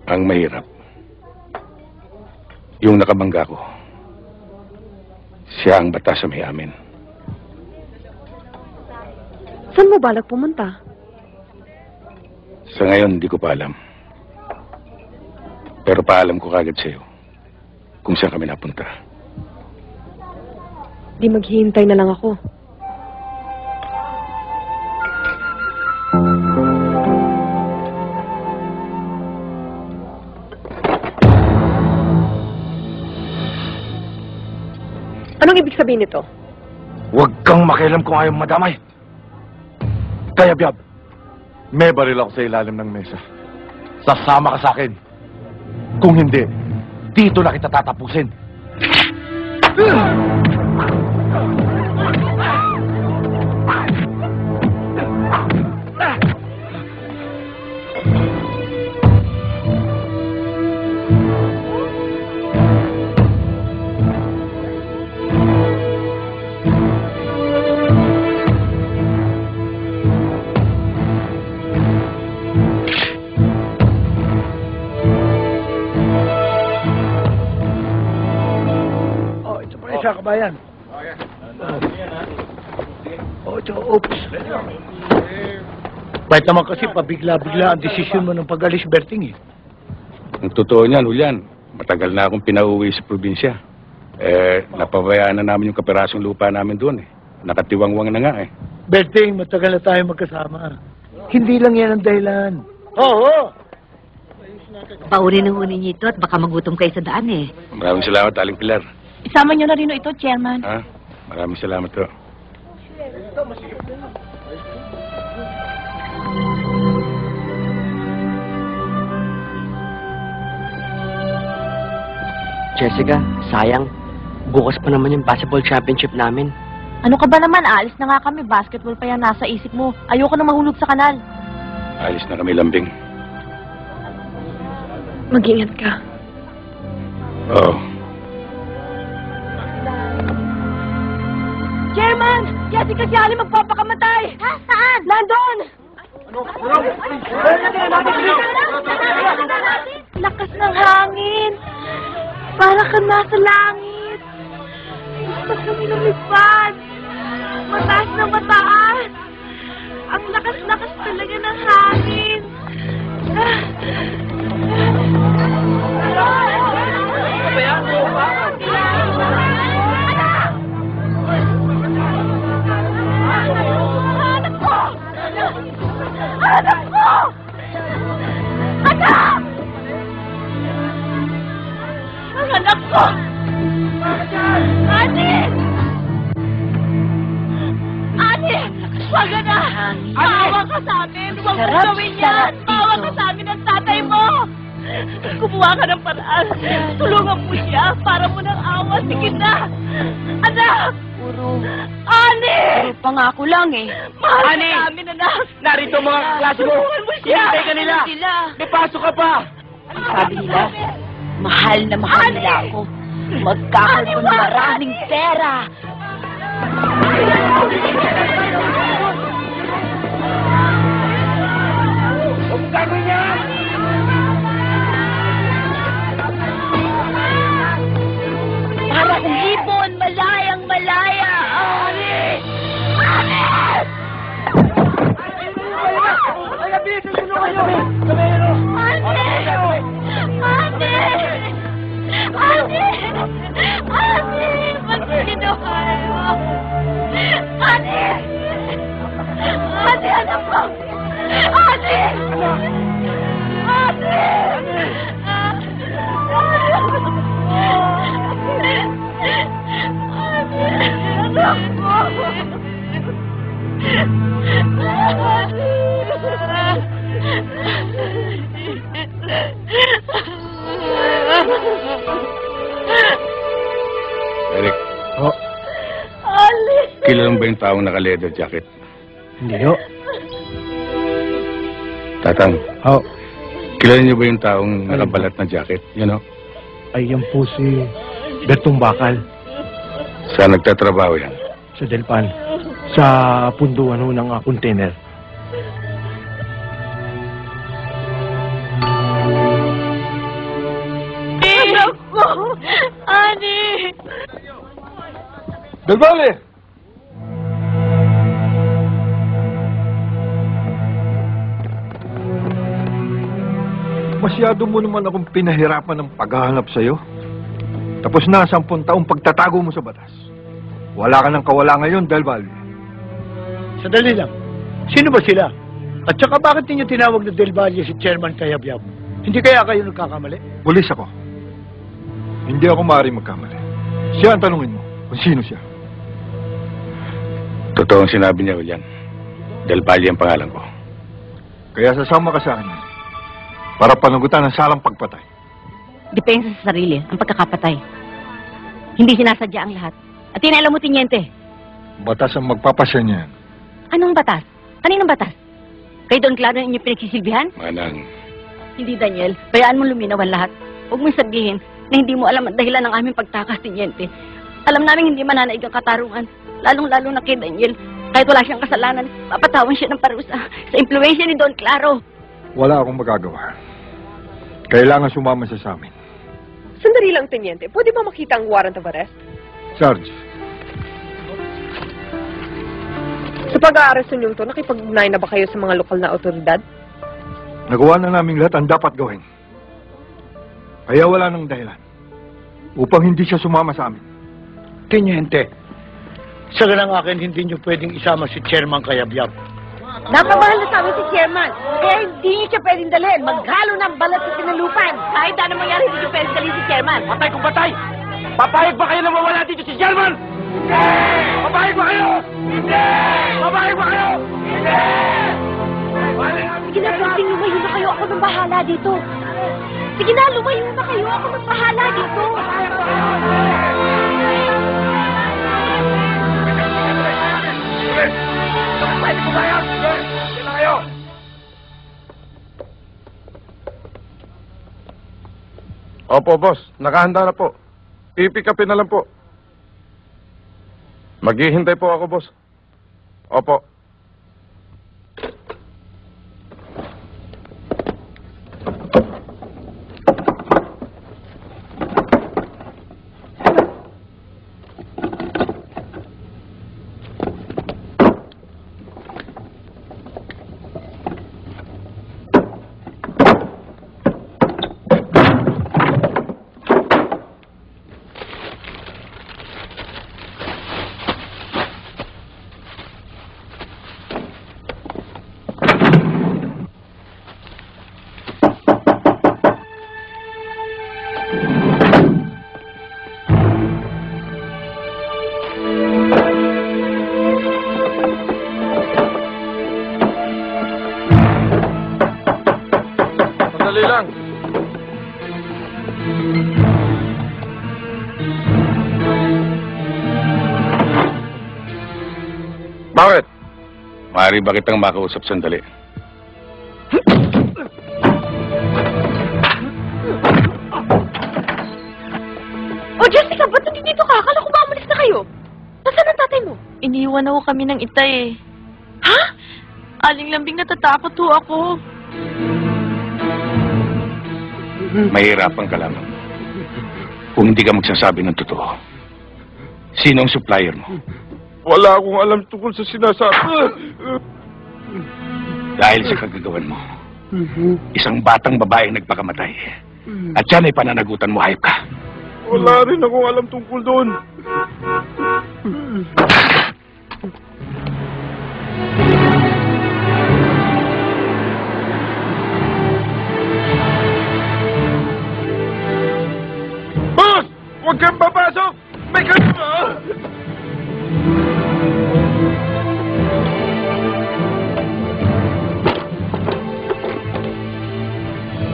Ang mahirap, yung nakabangga ko, siya ang batas sa may amin. Saan mo balak pumunta? Sa ngayon, hindi ko pa alam. Pero paalam ko kagad sa'yo kung saan kami napunta. Di maghihintay na lang ako. Anong ibig sabihin nito? Huwag kang makialam kung ayaw madamay. Kaya, Biab, may baril ako sa ilalim ng mesa. Sasama ka sa akin. Kung hindi, dito na kita tatapusin. Sa kabayan. Oh, ito, oops. Ba't naman kasi pabigla-bigla ang desisyon mo ng pag-alis, Berting eh. Ang totoo niyan, Julian, matagal na akong pinauwi sa probinsya. Napabayaan na namin yung kaperasong lupa namin doon eh. Nakatiwangwang na nga eh. Berting, matagal na tayo magkasama. Hindi lang yan ang dahilan. Oo! Paurin ng unin niyo ito at baka magutom kayo sa daan eh. Maraming salamat, Aling Pilar. Isama nyo na rin ito, Chairman. Ha? Maraming salamat to. Jessica, sayang. Bukas pa naman yung basketball championship namin. Ano ka ba naman? Alis na nga kami. Basketball pa yan nasa isip mo. Ayoko na mahulog sa kanal. Alis na kami, Lambing. Mag-ingat ka. Oo. Chairman! Jessica si Ali magpapakamatay! Ha? Saan? Nandun! Lakas ng hangin! Para ka nasa langit! Gusto kami lumipad! Mataas na mataas! Ang lakas-lakas talaga ng hangin! Anak ko! Anak ko! Anak! Ang anak ko! Ate! Ate! Wag ka na! Maawa ka sa amin! Huwag mo gawin yan! Maawa ka sa amin ang tatay mo! Kumuha ka ng paraan. Tulungan mo siya para mo ng awa. Sige na. Anak! Puro Ani! pangako lang eh. Mahal Ani! ka namin, anak. Narito ang mga klase mo! Tulungan mo siya. Hinintay ka nila! Sila. May pasok ka pa! Ang sabi nila, mahal na mahal nila ako. Magkakaroon ng maraming pera. Huwag gagawin niya! Para kung ibon, malayang malaya. Ani! Ani! Ani! Ani! Ani! Magsinuhay mo! Ani! Ani, anak ko! Ani! Ani! Anak Eric, Ali! kilala mo ba yung taong naka-leather jacket? Hindi ho. Tatang, Ho. kilala niyo ba yung taong nakabalat na jacket? Yan o. Ay, yan po si Bertong Bakal Saan nagtatrabaho yan? sa Delpan. Sa punduan ho ng container. Anak ko! Ani! Del Valle! Masyado mo naman akong pinahirapan ng paghahanap sa'yo. Tapos na 10 taong pagtatago mo sa batas. Wala ka nang kawala ngayon, Del Valle. Sadali lang. Sino ba sila? At saka bakit ninyo tinawag na Del Valle si Chairman Kayabyab? Hindi kaya kayo nagkakamali? Pulis ako. Hindi ako maaaring magkamali. Siya ang tanungin mo kung sino siya. Totoo ang sinabi niya, Julian. Del Valle ang pangalan ko. Kaya sasama ka sa akin para panagutan ang salang pagpatay. Depensa sa sarili, ang pagkakapatay. Hindi sinasadya ang lahat. At yun, alam mo, Tiniente. Batas ang magpapasya niyan. Anong batas? Kaninong batas? Kay Don Claro ang inyong pinagsisilbihan? Manang, Hindi, Daniel. Bayaan mo luminaw ang lahat. Huwag mong sabihin na hindi mo alam ang dahilan ng aming pagtakas, Tiniente. Alam namin hindi mananaig ang katarungan. Lalong-lalo na kay Daniel. Kahit wala siyang kasalanan, papatawan siya ng parusa sa impluensya ni Don Claro. Wala akong magagawa. Kailangan sumama siya sa amin. Sandali lang, Teniente. Pwede ba makita ang warrant of arrest? Sarge, Sa pag-aaresto niyong to, nakipag-ugnay na ba kayo sa mga lokal na otoridad? nagawa na namin lahat ang dapat gawin. Kaya wala nang dahilan upang hindi siya sumama sa amin. Teniente, sa ganang akin, hindi niyo pwedeng isama si Chairman Kayabyab. Napamahal na sa amin si Chairman. Kaya hindi niyo siya pwedeng dalhin. Maghalo ng balat sa sinalupan. Kahit ano mangyari, hindi niyo pwedeng dalhin si Chairman. Patay kung patay! Papayag ba kayo na mawala dito si German? Hindi! Papayag ba kayo? Hindi! Papayag ba kayo? Hindi! Sige na, pwedeng lumayo na kayo. Ako nang bahala dito. Sige na, lumayo na kayo. Ako nang bahala dito. Pwede ko ba yan? Sige na kayo! Opo, boss. Nakahanda na po. Pipikapin na lang po. Maghihintay po ako, boss. Opo. Sandali lang. Bakit? Maaari ba kitang makausap sandali? Oh, Jessica, ba't nandito ka? Akala ko ba umalis na kayo? Nasaan ang tatay mo? Iniwan ako kami ng itay eh. Ha? Aling lambing, natatakot ho ako. Mahirapan ka lamang. Kung hindi ka magsasabi ng totoo. Sino ang supplier mo? Wala akong alam tungkol sa sinasabi. Dahil sa kagagawan mo, isang batang babaeng nagpakamatay. At yan ay pananagutan mo, hayop ka. Wala rin akong alam tungkol doon. Boss! Huwag kang papasok! May kasama!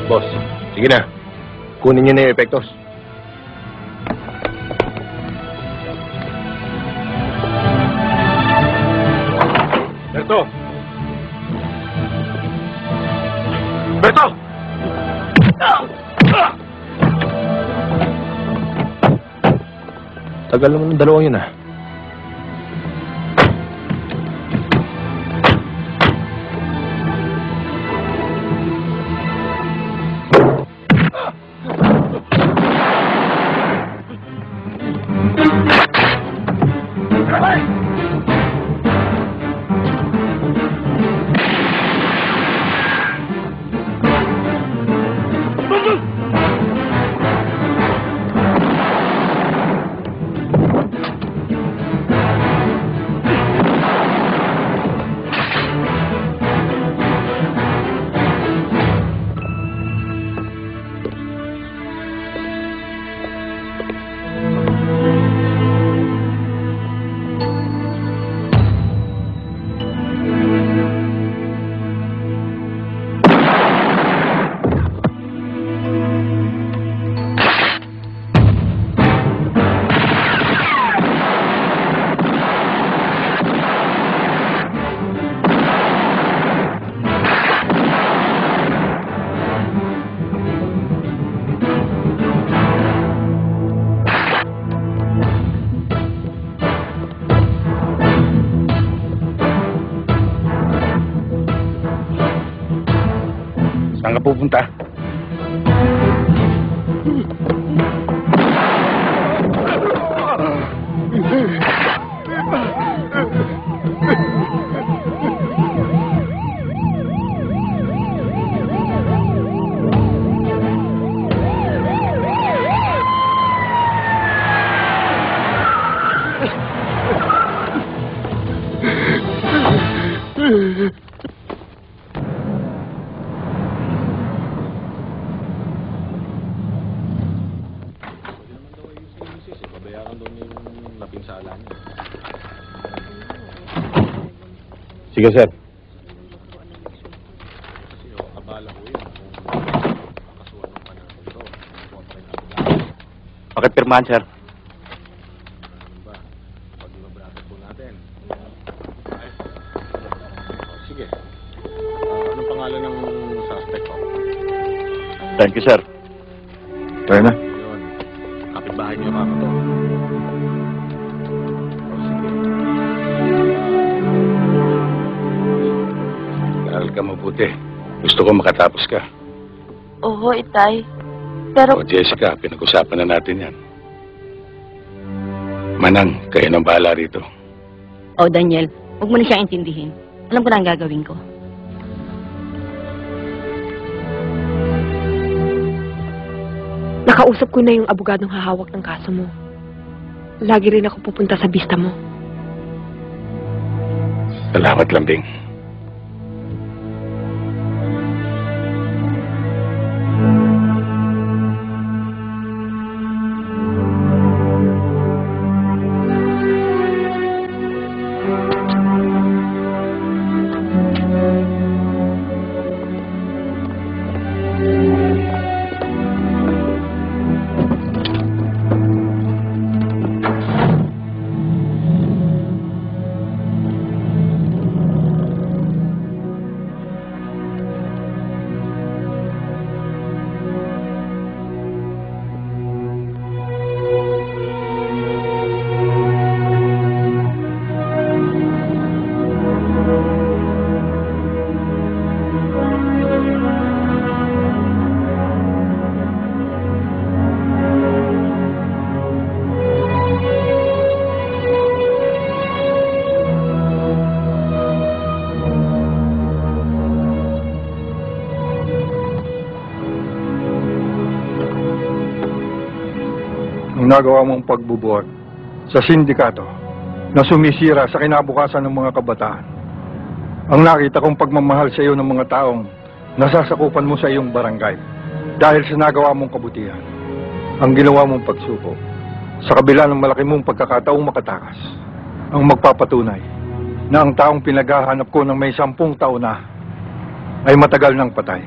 Boss, sige na. Kunin niyo na yung epektos. Berto! Berto! Tagal naman ng dalawang yun ah. Saan ka pupunta? Sige, sir. Pakipirmahan, sir. Sige. Anong pangalan ng suspect ko? Thank you, sir. Tayo na. Yun. Kapitbahay niyo kamo to. Aral ka mabuti. Gusto ko makatapos ka. Oo, itay. Pero, O Jessica, pinag-usapan na natin yan. Manang, kayo nang bahala rito. Oh, Daniel, huwag mo na siyang intindihin. Alam ko na ang gagawin ko. Nakausap ko na yung abogadong hahawak ng kaso mo. Lagi rin ako pupunta sa bista mo. Salamat, Lambing. ginagawa mong pagbubuhat sa sindikato na sumisira sa kinabukasan ng mga kabataan. Ang nakita kong pagmamahal sa iyo ng mga taong nasasakupan mo sa iyong barangay dahil sa nagawa mong kabutihan. Ang ginawa mong pagsuko sa kabila ng malaki mong pagkakataong makatakas ang magpapatunay na ang taong pinaghahanap ko ng may 10 taon na ay matagal nang patay.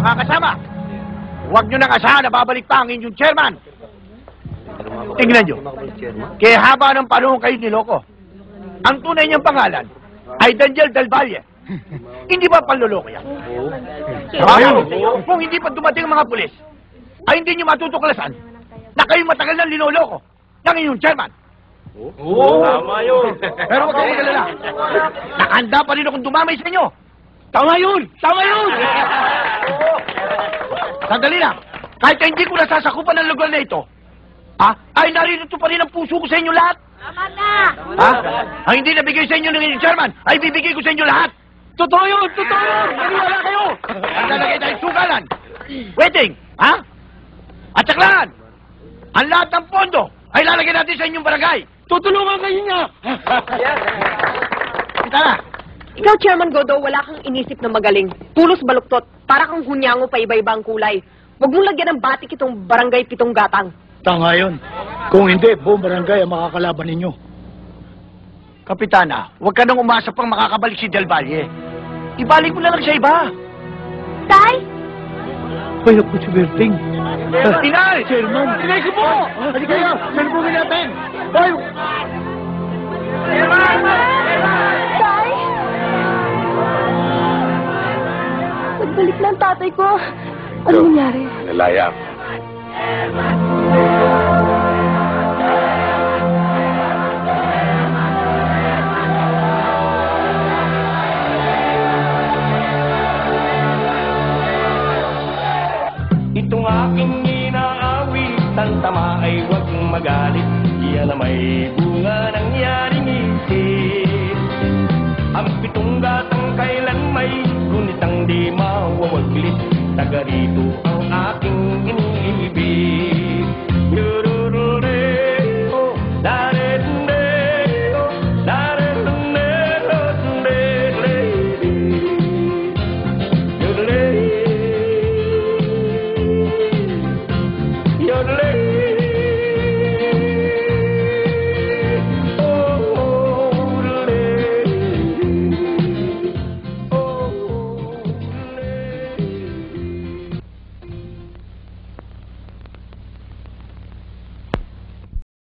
Mga kasama, huwag nyo nang asahan na babalik pa ang inyong chairman. Tingnan nyo, kaya haba ng panahon kayo niloko. Ang tunay niyang pangalan ay Daniel Del Valle. Hindi ba panloloko yan? Kung hindi pa dumating ang mga pulis, ay hindi nyo matutuklasan na kayo matagal na linoloko ng inyong chairman. Tama yun. Pero huwag kayong magalala. Nakahanda pa rin akong dumamay sa inyo. Tama yun! Tama yun! Sandali lang. Kahit na hindi ko nasasakupan ng lugar na ito, ay narito pa rin ang puso ko sa inyo lahat. Tama na! Ang hindi nabigay sa inyo ng inyong chairman, ay bibigay ko sa inyo lahat. Totoo yun! Totoo yun! Maniwala kayo! Ang lalagay tayong sugalan. Waiting! At saklaan! Ang lahat ng pondo ay lalagay natin sa inyong barangay. Tutulungan kayo niya! Kita na! Ikaw, Chairman Godo, wala kang inisip na magaling. Tulos baluktot, para kang hunyango pa iba-iba ang kulay. Huwag mong lagyan ng batik itong barangay 7 gatang. Tanga yun. Kung hindi, buong barangay ang makakalaban ninyo. Kapitana, huwag ka nang umasa pang makakabalik si Del Valle. Ibalik mo na lang sa iba. Tay! Ay, naku, si Berting. Inay! Chairman! Inay ko po! Halika kayo! Salubungin natin! Boy! Tay! Nagbalik na ang tatay ko. Ano nangyari? Nalaya ako. Itong aking inaawitan, tama ay huwag magalit. Iyan na may bunga nangyaring isip. Ang 7 gatang kailan may gunitang di mawawaglit. Taga rito ang aking iniibig.